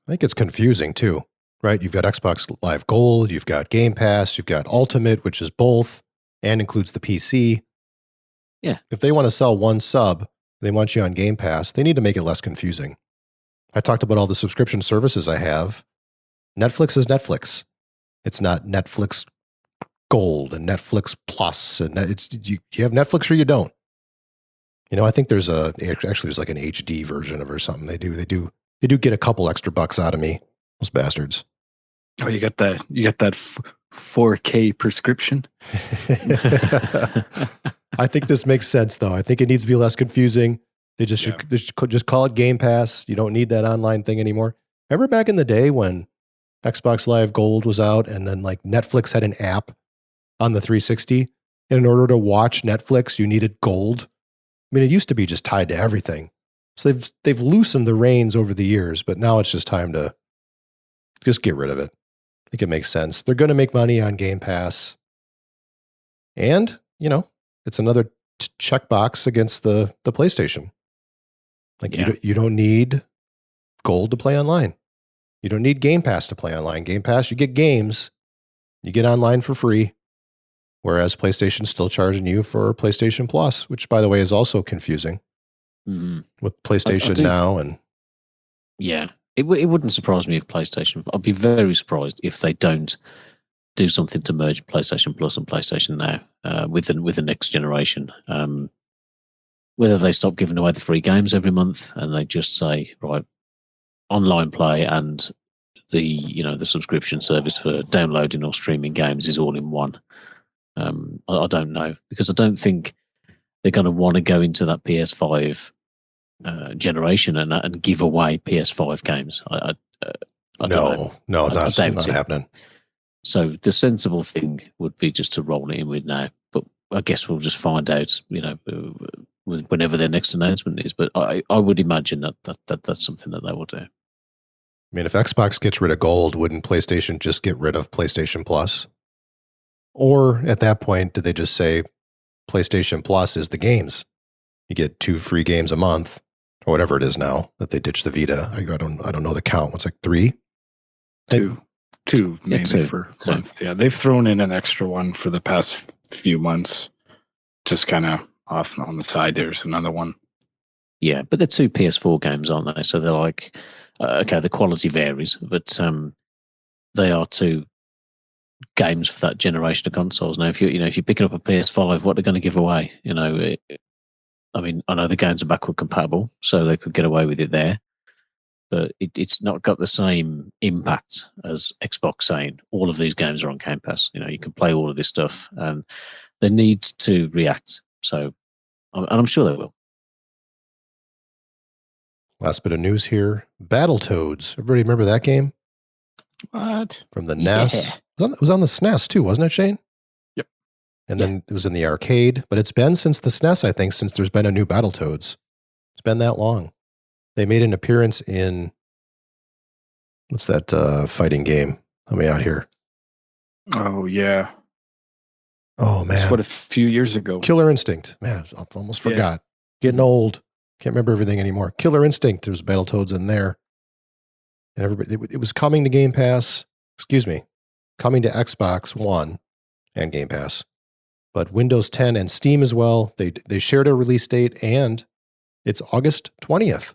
I think it's confusing too, right? You've got Xbox Live Gold, you've got Game Pass, you've got Ultimate, which is both and includes the PC. Yeah. If they want to sell one sub, they want you on Game Pass, they need to make it less confusing. I talked about all the subscription services I have. Netflix is Netflix. It's not Netflix Gold and Netflix Plus, and you have Netflix or you don't. I think there's like an HD version of it or something. They do get a couple extra bucks out of me, those bastards. Oh, you got that 4K prescription. I think this makes sense though. I think it needs to be less confusing. They just call it Game Pass. You don't need that online thing anymore. Remember back in the day when Xbox Live Gold was out, and then like Netflix had an app on the 360. And in order to watch Netflix, you needed gold. I mean, it used to be just tied to everything. So they've loosened the reins over the years, but now it's just time to just get rid of it. I think it makes sense. They're going to make money on Game Pass. And, it's another checkbox against the PlayStation. Like you don't need gold to play online. You don't need Game Pass to play online. Game Pass, you get games, you get online for free, whereas PlayStation's still charging you for PlayStation Plus, which, by the way, is also confusing with PlayStation Now. And yeah, it wouldn't surprise me if PlayStation. I'd be very surprised if they don't do something to merge PlayStation Plus and PlayStation Now with the next generation. Whether they stop giving away the free games every month and they just say, right, online play and the subscription service for downloading or streaming games is all in one. I don't know, because I don't think they're going to want to go into that PS5 generation and give away PS5 games. I don't know. That's not happening. So the sensible thing would be just to roll it in with now. But I guess we'll just find out, whenever their next announcement is. But I would imagine that's something that they will do. I mean, if Xbox gets rid of gold, wouldn't PlayStation just get rid of PlayStation Plus? Or at that point, do they just say PlayStation Plus is the games? You get 2 free games a month, or whatever it is now that they ditch the Vita. I don't know the count. What's like 3? 2 mainly for months. Yeah, they've thrown in an extra one for the past few months, just kind of off on the side. There's another one. Yeah, but they're 2 PS4 games, aren't they? So they're like, okay, the quality varies, but they are 2 games for that generation of consoles. Now, if you're picking up a PS5, what they're going to give away? I mean, I know the games are backward compatible, so they could get away with it there, but it's not got the same impact as Xbox saying all of these games are on Game Pass. You can play all of this stuff, and they need to react. So, and I'm sure they will. Last bit of news here. Battletoads. Everybody remember that game? What? From the NES. It was on the SNES too, wasn't it, Shane? Yep. And then it was in the arcade. But it's been since the SNES, I think, since there's been a new Battletoads. It's been that long. They made an appearance in, what's that fighting game? Let me out here. Oh, yeah. Oh, man. That's what, a few years ago. Killer Instinct. Man, I almost forgot. Getting old. Can't remember everything anymore. Killer Instinct. There's Battletoads in there. And everybody, it was coming to Game Pass. Coming to Xbox One and Game Pass. But Windows 10 and Steam as well. They shared a release date, and it's August 20th.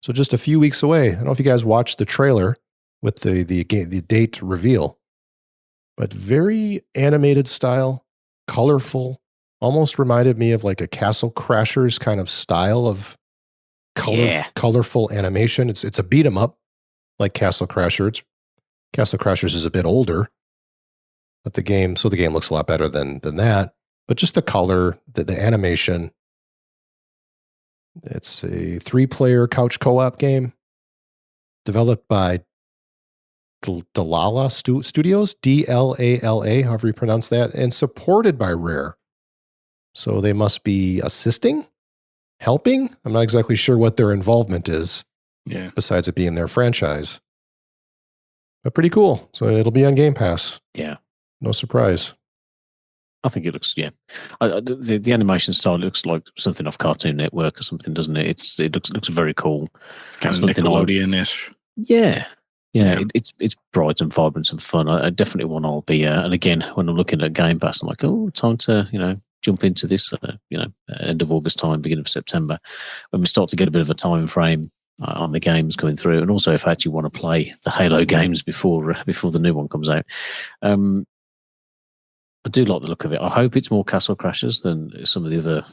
So just a few weeks away. I don't know if you guys watched the trailer. with the date reveal. But very animated style, colorful, almost reminded me of like a Castle Crashers kind of style of colorful animation. It's a beat 'em up like Castle Crashers. Castle Crashers is a bit older, but the game looks a lot better than that. But just the color, the animation. It's a 3-player couch co-op game developed by Dlala Studios, DLALA, however you pronounce that, and supported by Rare. So they must be helping. I'm not exactly sure what their involvement is. Yeah. Besides it being their franchise. But pretty cool. So it'll be on Game Pass. Yeah. No surprise. I think it looks, the animation style looks like something off Cartoon Network or something, doesn't it? It looks very cool. Kind of Nickelodeon-ish. Yeah. It's bright and vibrant and fun. I definitely want to be, and again, when I'm looking at Game Pass, I'm like, oh, time to, jump into this, end of August time, beginning of September, when we start to get a bit of a time frame on the games coming through. And also if I actually want to play the Halo games before the new one comes out. I do like the look of it. I hope it's more Castle Crashers than some of the other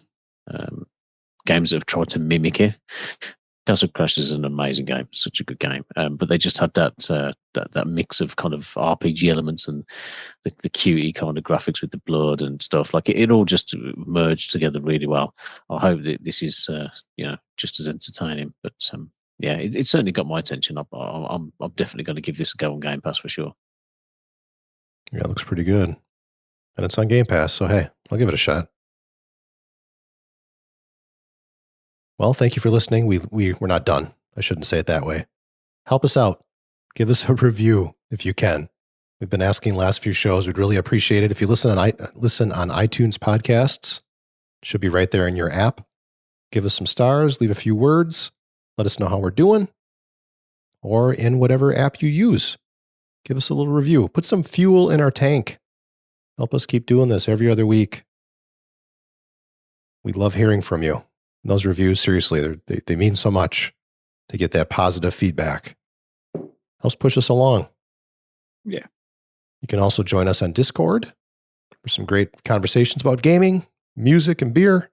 games that have tried to mimic it. Castle Crashers is an amazing game, such a good game. But they just had that mix of kind of RPG elements and the cutie kind of graphics with the blood and stuff. Like it all just merged together really well. I hope that this is just as entertaining. But it certainly got my attention. I'm definitely going to give this a go on Game Pass for sure. Yeah, it looks pretty good. And it's on Game Pass, so hey, I'll give it a shot. Well, thank you for listening. We're not done. I shouldn't say it that way. Help us out. Give us a review if you can. We've been asking last few shows. We'd really appreciate it if you listen on iTunes podcasts. It should be right there in your app. Give us some stars. Leave a few words. Let us know how we're doing. Or in whatever app you use. Give us a little review. Put some fuel in our tank. Help us keep doing this every other week. We love hearing from you. And those reviews, seriously, they mean so much to get that positive feedback. Helps push us along. Yeah. You can also join us on Discord for some great conversations about gaming, music, and beer.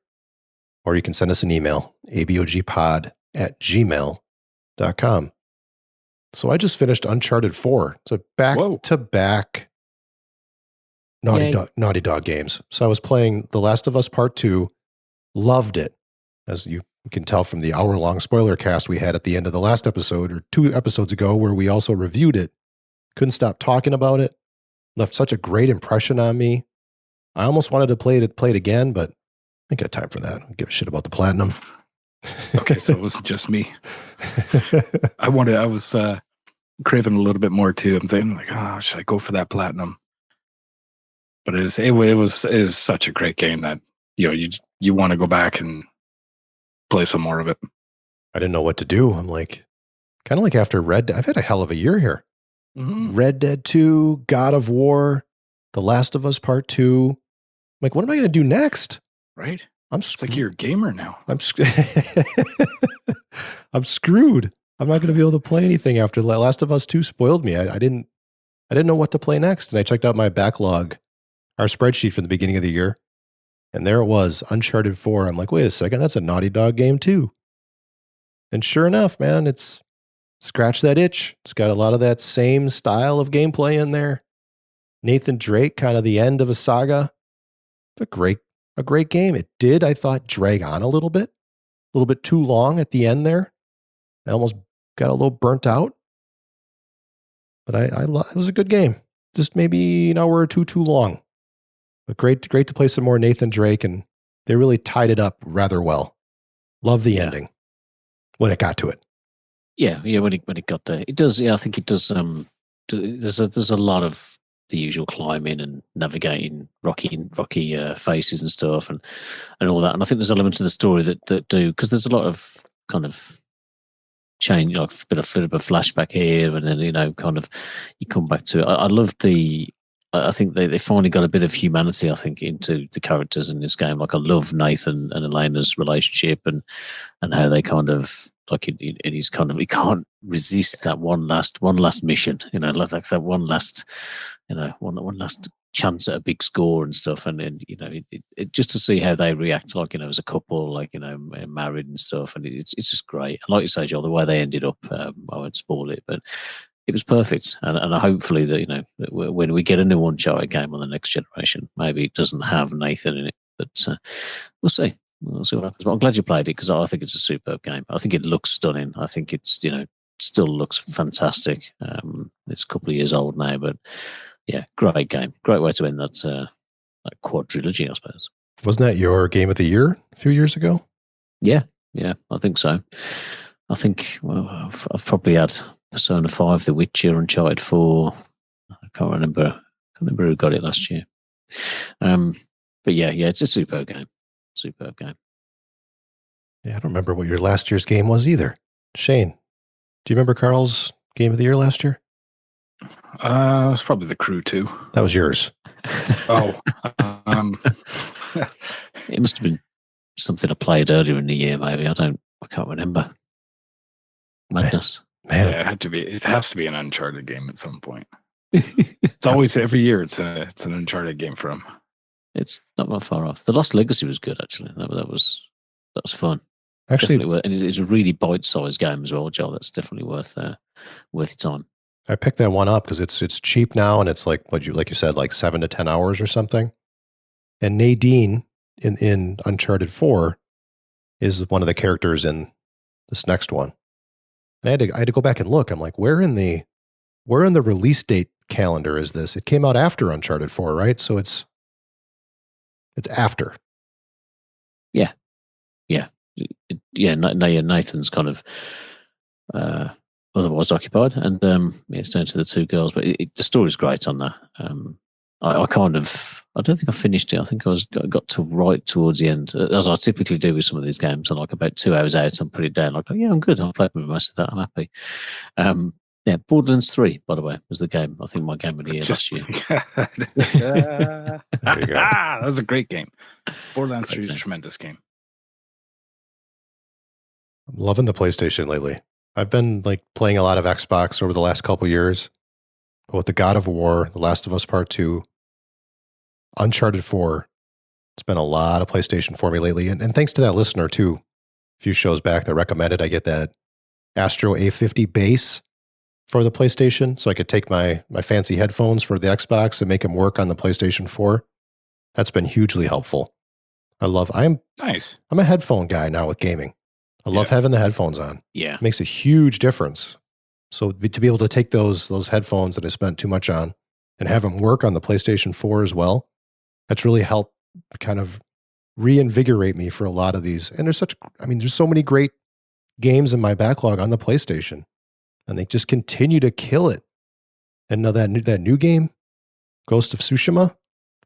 Or you can send us an email, abogpod@gmail.com. So I just finished Uncharted 4. It's a back-to-back Naughty Dog games. So I was playing The Last of Us Part 2, loved it. As you can tell from the hour-long spoiler cast we had at the end of the last episode, or 2 episodes ago, where we also reviewed it. Couldn't stop talking about it. Left such a great impression on me. I almost wanted to play it again, but I ain't got time for that. I don't give a shit about the platinum. Okay, so it wasn't just me. I was craving a little bit more too. I'm thinking like, should I go for that platinum? But it was such a great game that you want to go back and play some more of it. I didn't know what to do. I'm like, kind of like after I've had a hell of a year here. Mm-hmm. Red Dead 2, God of War, The Last of Us Part 2. I'm like, what am I going to do next? Right? It's like you're a gamer now. I'm screwed. I'm not going to be able to play anything after Last of Us 2 spoiled me. I didn't know what to play next. And I checked out my backlog, our spreadsheet from the beginning of the year. And there it was, Uncharted 4. I'm like, wait a second, that's a Naughty Dog game too. And sure enough, man, it's scratch that itch. It's got a lot of that same style of gameplay in there. Nathan Drake, kind of the end of a saga. A great game. It did, I thought, drag on a little bit too long at the end there. I almost got a little burnt out. But it was a good game. Just maybe an hour or two too long. But great to play some more Nathan Drake, and they really tied it up rather well. Love the ending when it got to it. Yeah, when it got there, it does. Yeah, I think it does. There's a lot of the usual climbing and navigating rocky faces and stuff, and all that. And I think there's elements of the story that do, because there's a lot of kind of change, like a bit of a flashback here, and then kind of you come back to it. I love I think they finally got a bit of humanity, I think, into the characters in this game. Like I love Nathan and Elena's relationship and how they kind of like and he's kind of, he can't resist that one last mission, like that one last, one last chance at a big score and stuff. And then, it just to see how they react, like, as a couple, like, married and stuff. And it's just great. And like you say, Joel, the way they ended up, I won't spoil it, but it was perfect. And hopefully that, that when we get a new Uncharted game on the next generation, maybe it doesn't have Nathan in it, but we'll see. We'll see what happens. But I'm glad you played it, because I think it's a superb game. I think it looks stunning. I think it's, still looks fantastic. It's a couple of years old now, but yeah, great game. Great way to end that quadrilogy, I suppose. Wasn't that your game of the year a few years ago? Yeah, I think so. I think, well, I've probably had Persona 5, The Witcher, Uncharted 4. I can't remember who got it last year. But yeah, it's a superb game. Superb game. Yeah, I don't remember what your last year's game was either. Shane, do you remember Carl's game of the year last year? It was probably The Crew 2. That was yours. Oh. It must have been something I played earlier in the year, maybe. I can't remember. Madness. Man. Yeah, it has to be an Uncharted game at some point. It's always, every year it's an Uncharted game for him. It's not that far off. The Lost Legacy was good, actually. That was fun. Actually, and it's a really bite-sized game as well, Joel. That's definitely worth your time. I picked that one up because it's cheap now, and it's like you said, like 7 to 10 hours or something. And Nadine in Uncharted 4 is one of the characters in this next one. And I had to go back and look. I'm like, where in the release date calendar is this? It came out after Uncharted 4, right? So it's after. Yeah. Nathan's kind of otherwise occupied, and it's down to the two girls. But the story's great on that. I don't think I finished it. I think I got to right towards the end, as I typically do with some of these games. I'm like about 2 hours out, and put it down. Like, oh, yeah, I'm good. I've played with most of that. I'm happy. Yeah, Borderlands 3, by the way, was the game. I think my game of the year last year. There you go. That was a great game. Borderlands 3 is a tremendous game. I'm loving the PlayStation lately. I've been like playing a lot of Xbox over the last couple of years. But with the God of War, The Last of Us Part 2, Uncharted 4, it's been a lot of PlayStation for me lately. And thanks to that listener, too, a few shows back that recommended I get that Astro A50 base for the PlayStation, so I could take my fancy headphones for the Xbox and make them work on the PlayStation 4. That's been hugely helpful. I'm a headphone guy now with gaming. I love having the headphones on. Yeah. It makes a huge difference. So to be able to take those headphones that I spent too much on and have them work on the PlayStation 4 as well, that's really helped kind of reinvigorate me for a lot of these. And there's so many great games in my backlog on the PlayStation, and they just continue to kill it. And now that new game, Ghost of Tsushima,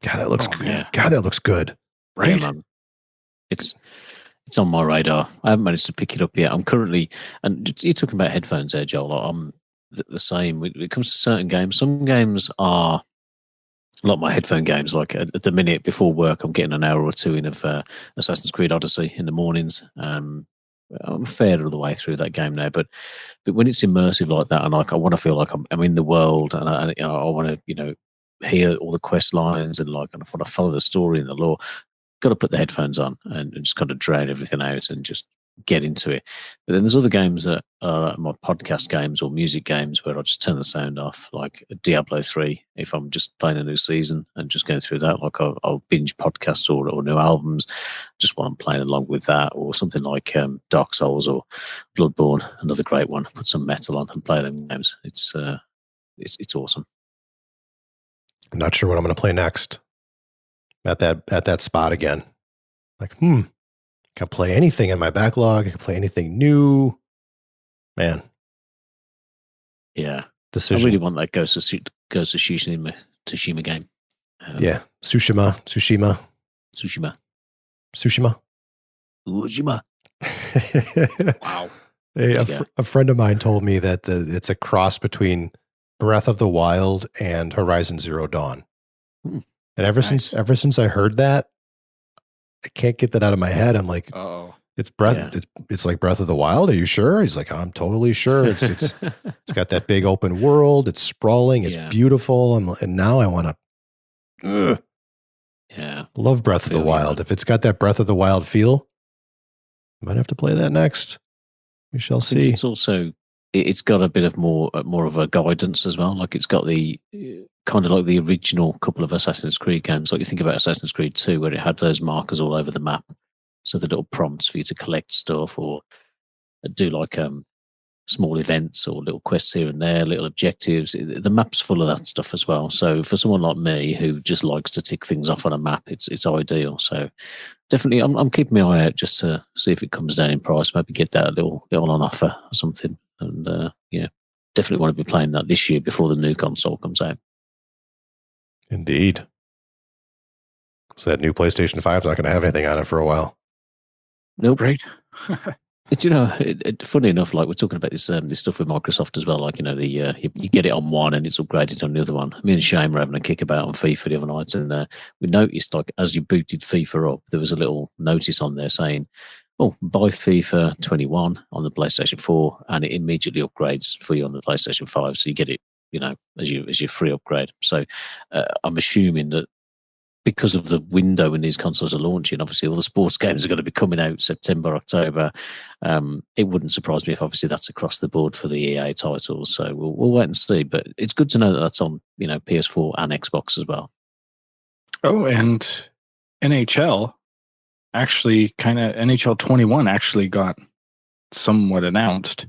God, that looks good. Yeah. God, that looks good. Right? Yeah, man. It's on my radar. I haven't managed to pick it up yet. I'm currently, and you're talking about headphones there, Joel. I'm the same. When it comes to certain games, some games are like my headphone games. Like at the minute before work, I'm getting an hour or two in of Assassin's Creed Odyssey in the mornings. I'm fair all the way through that game now, but when it's immersive like that, and like I want to feel like I'm in the world, and I want to hear all the quest lines, and like, and I want to follow the story and the lore. Got to put the headphones on and just kind of drown everything out and just get into it. But then there's other games that are my podcast games or music games where I'll just turn the sound off, like Diablo 3. If I'm just playing a new season and just going through that, like I'll binge podcasts or new albums just while I'm playing along with that, or something like Dark Souls or Bloodborne, another great one. Put some metal on and play them games. It's awesome. I'm not sure what I'm going to play next. At that spot again. Like, can play anything in my backlog. I can play anything new. Man. Yeah. Decision. I really want that Ghost of Tsushima game. Yeah. Tsushima. Wow. A friend of mine told me that it's a cross between Breath of the Wild and Horizon Zero Dawn. And ever since I heard that, I can't get that out of my head. I'm like, It's Breath. Yeah. It's like Breath of the Wild. Are you sure? He's like, I'm totally sure. It's got that big open world. It's sprawling. It's Yeah. beautiful. And now I want to. Yeah. Love Breath of the Feel you, Wild. man. If it's got that Breath of the Wild feel, might have to play that next. We shall I think see. it's also it's got a bit of more of a guidance as well. Like it's got the kind of like the original couple of Assassin's Creed games. Like you think about Assassin's Creed 2, where it had those markers all over the map, so the little prompts for you to collect stuff or do like small events or little quests here and there, little objectives. The map's full of that stuff as well. So for someone like me who just likes to tick things off on a map, it's ideal. So definitely, I'm keeping my eye out just to see if it comes down in price. Maybe get that a little on offer or something. And yeah, definitely want to be playing that this year before the new console comes out. Indeed. So that new PlayStation 5 is not going to have anything on it for a while. Nope. Right. You know, funny enough, like we're talking about this stuff with Microsoft as well. Like, you know, you get it on one and it's upgraded on the other one. Me and Shane were having a kickabout on FIFA the other night, and we noticed, like, as you booted FIFA up, there was a little notice on there saying, "Oh, buy FIFA 21 on the PlayStation 4," and it immediately upgrades for you on the PlayStation 5. So you get it, you know, as your free upgrade. So I'm assuming that, because of the window when these consoles are launching, obviously all the sports games are going to be coming out September, October. It wouldn't surprise me if obviously that's across the board for the EA titles. So we'll wait and see. But it's good to know that that's on, you know, PS4 and Xbox as well. Oh, and NHL actually NHL 21 actually got somewhat announced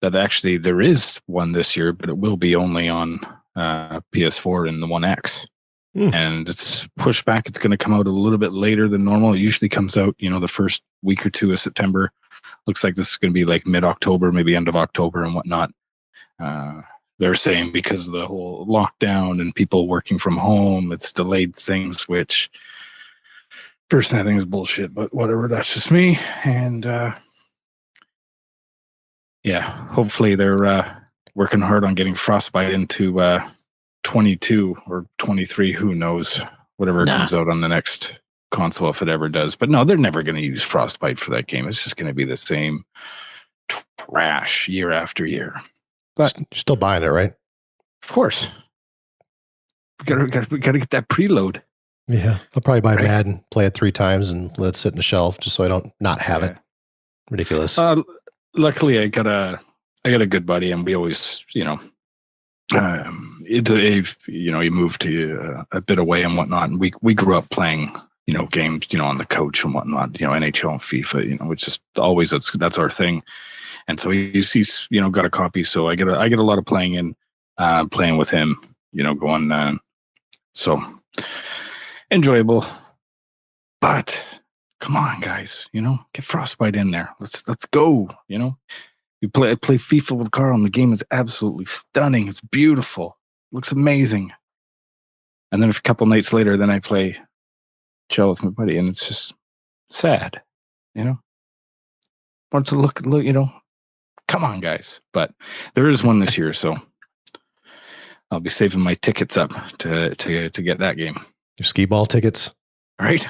that actually there is one this year, but it will be only on PS4 and the One X. And it's pushed back. It's going to come out a little bit later than normal. It usually comes out, you know, the first week or two of September. Looks like this is going to be like mid-October, maybe end of October and whatnot. They're saying because of the whole lockdown and people working from home, it's delayed things, which personally I think is bullshit, but whatever, that's just me. And yeah, hopefully they're working hard on getting Frostbite into 22 or 23, who knows, whatever comes out on the next console, if it ever does. But no, they're never going to use Frostbite for that game. It's just going to be the same trash year after year. But you're still buying it, right? Of course. We gotta get that preload. Yeah, I'll probably buy Madden, play it 3 times, and let it sit in the shelf just so I don't not have it. Ridiculous. Luckily, I got a good buddy, and we always, you know, you moved to a bit away and whatnot, and we grew up playing, you know, games, you know, on the couch and whatnot, you know, NHL and FIFA, you know, it's just always that's our thing. And so he's you know, got a copy, so I get a lot of playing with him, you know, going so enjoyable. But come on, guys, you know, get Frostbite in there. Let's go, you know. I play FIFA with Carl, and the game is absolutely stunning. It's beautiful. Looks amazing. And then a couple nights later, then I play Chell with my buddy, and it's just sad, you know. Want to look, you know. Come on, guys. But there is one this year, so I'll be saving my tickets up to get that game. Your skee ball tickets? Right.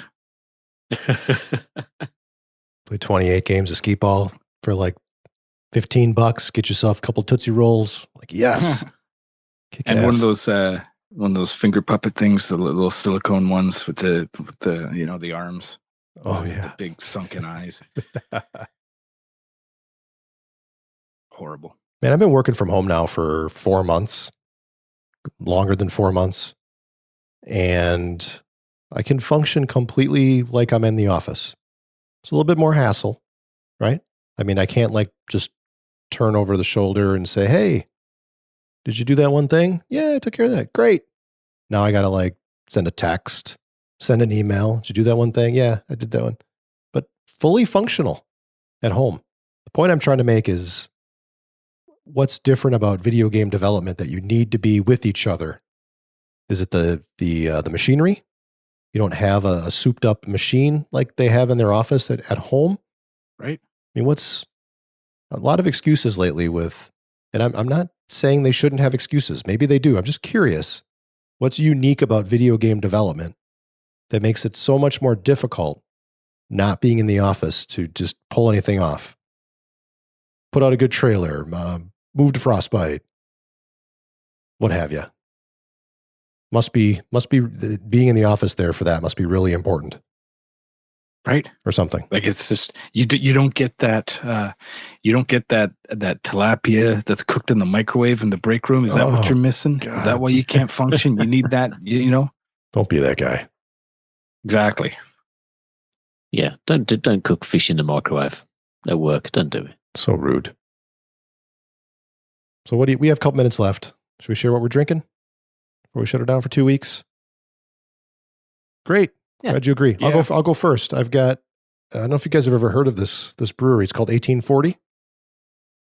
Play 28 games of skee ball for like $15. Get yourself a couple Tootsie Rolls. Like, yes. And ass. one of those finger puppet things, the little silicone ones with the you know, the arms. Oh yeah. The big sunken eyes. Horrible. Man, I've been working from home now for 4 months. Longer than 4 months. And I can function completely like I'm in the office. It's a little bit more hassle, right? I mean, I can't like just turn over the shoulder and say, "Hey, did you do that one thing?" "Yeah, I took care of that." "Great." Now I got to like send a text, send an email. "Did you do that one thing?" "Yeah, I did that one." But fully functional at home. The point I'm trying to make is, what's different about video game development that you need to be with each other? Is it the machinery? You don't have a souped up machine like they have in their office at home, right? I mean, what's a lot of excuses lately with, and I'm not saying they shouldn't have excuses. Maybe they do. I'm just curious. What's unique about video game development that makes it so much more difficult not being in the office to just pull anything off. Put out a good trailer, move to Frostbite, what have you. Must be being in the office there for that must be really important. Right. Or something. Like it's just you don't get that that tilapia that's cooked in the microwave in the break room. Is that what you're missing? God. Is that why you can't function? You need that, you know? Don't be that guy. Exactly. Yeah, don't cook fish in the microwave at work. Don't do it. So rude. So we have a couple minutes left. Should we share what we're drinking? Or we shut it down for 2 weeks? Great. Yeah. Glad you agree. Yeah. I'll go first. I've got I don't know if you guys have ever heard of this brewery. It's called 1840.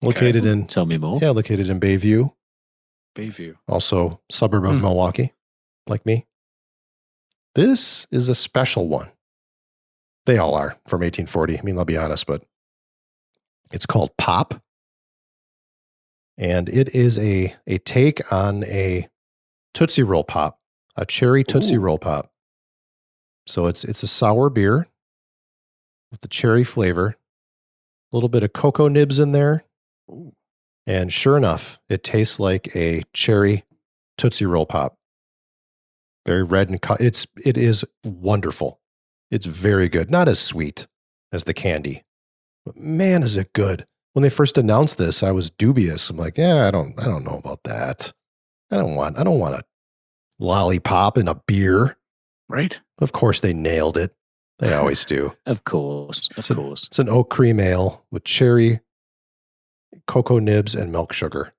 Located in Tell me more. Yeah, located in Bayview. Bayview. Also suburb of Milwaukee, like me. This is a special one. They all are from 1840. I mean, I'll be honest, but it's called Pop. And it is a take on a Tootsie Roll Pop, a cherry Tootsie Roll Pop. So it's a sour beer with the cherry flavor, a little bit of cocoa nibs in there. Ooh. And sure enough, it tastes like a cherry Tootsie Roll Pop. Very red and it is wonderful. It's very good. Not as sweet as the candy, but man, is it good. When they first announced this, I was dubious. I'm like, yeah, I don't know about that. I don't want a lollipop in a beer. Right? Of course they nailed it. They always do. Of course. Of course. It's an oak cream ale with cherry, cocoa nibs, and milk sugar.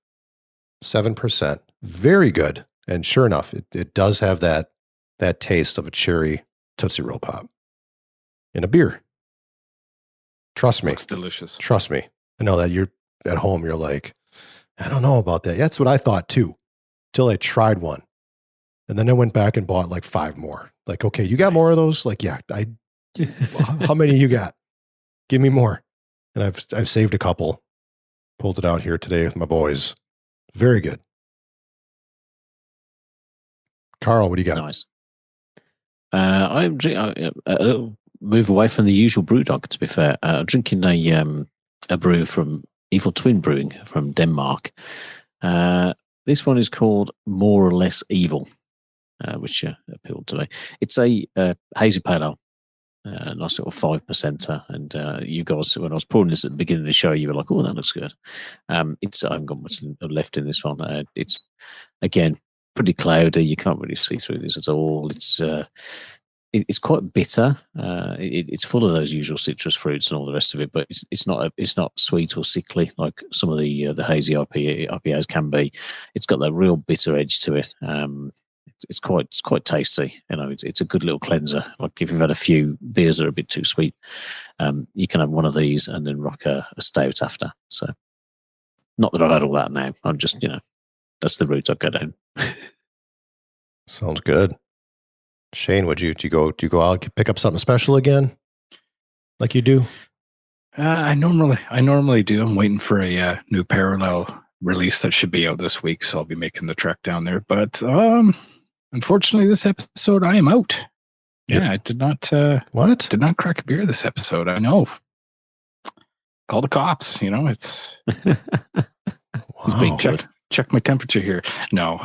7%. Very good. And sure enough, it does have that taste of a cherry Tootsie Roll Pop in a beer. Trust me. Looks delicious. Trust me. I know that you're at home, you're like, I don't know about that. Yeah, that's what I thought too, till I tried one. And then I went back and bought like 5 more. Like, okay, you got more of those? Like, yeah, how many you got? Give me more. And I've saved a couple. Pulled it out here today with my boys. Very good. Carl, what do you got? Nice. I'm move away from the usual brew dog. To be fair, I'm drinking a brew from Evil Twin Brewing from Denmark. This one is called More or Less Evil, which appealed to me. It's a hazy pale ale, nice little 5%. And you guys, when I was pouring this at the beginning of the show, you were like, "Oh, that looks good." I haven't got much left in this one. It's again pretty cloudy. You can't really see through this at all. It's quite bitter. It's full of those usual citrus fruits and all the rest of it, but it's not sweet or sickly like some of the hazy IPAs can be. It's got that real bitter edge to it. It's quite tasty. You know, it's a good little cleanser. Like if you've had a few beers that are a bit too sweet, you can have one of these and then rock a stout after. So, not that I've had all that now. I'm just that's the route I go down. Sounds good. Shane, do you go out pick up something special again, like you do? I normally do. I'm waiting for a new Parallel release that should be out this week, so I'll be making the trek down there. But unfortunately, this episode I am out. Yeah, I did not. What? Did not crack a beer this episode. I know. Call the cops. It's. It's being check my temperature here. No,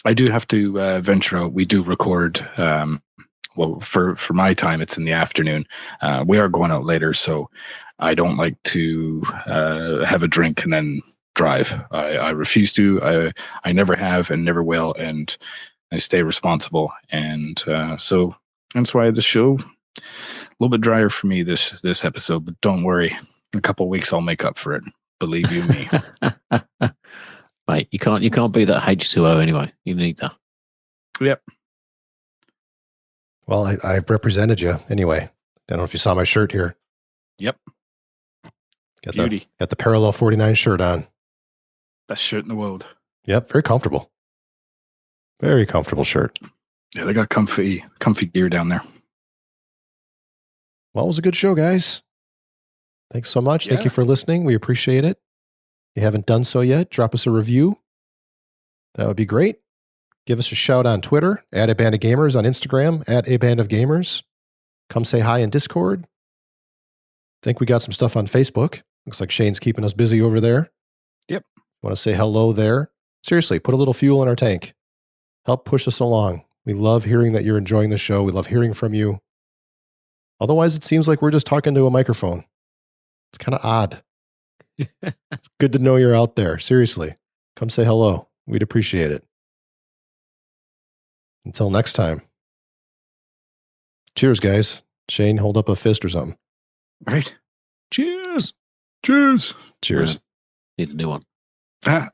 I do have to venture out. We do record. Well, for my time, it's in the afternoon. We are going out later, so I don't like to have a drink and then drive. I refuse to. I never have and never will, and I stay responsible. And so that's why the show a little bit drier for me this episode. But don't worry, in a couple of weeks I'll make up for it. Believe you me. Mate, you can't beat that H2O anyway. You need that. Yep. Well, I represented you anyway. I don't know if you saw my shirt here. Yep. Got the Parallel 49 shirt on. Best shirt in the world. Yep, very comfortable. Very comfortable shirt. Yeah, they got comfy gear down there. Well, it was a good show, guys. Thanks so much. Thank you for listening. We appreciate it. If you haven't done so yet, drop us a review. That would be great. Give us a shout on Twitter, @A Band of Gamers, on Instagram, @A Band of Gamers. Come say hi in Discord. Think we got some stuff on Facebook. Looks like Shane's keeping us busy over there. Yep. Want to say hello there? Seriously, put a little fuel in our tank. Help push us along. We love hearing that you're enjoying the show. We love hearing from you. Otherwise, it seems like we're just talking to a microphone. It's kind of odd. It's good to know you're out there. Seriously, come say hello. We'd appreciate it. Until next time. Cheers, guys. Shane, hold up a fist or something. Right. Cheers. Cheers. Cheers. Need a new one. Ah.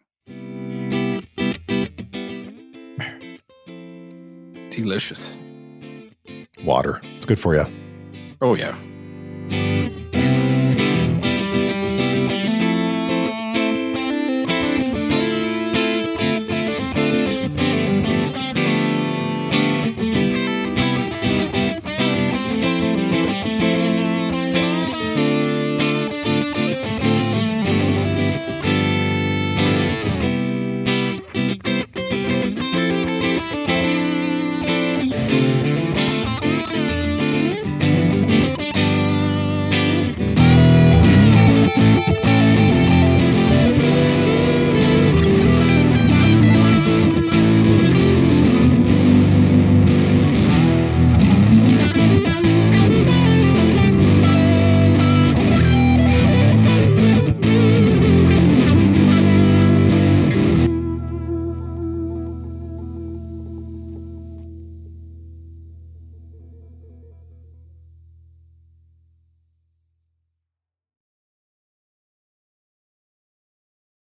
Delicious. Water. It's good for you. Oh, yeah.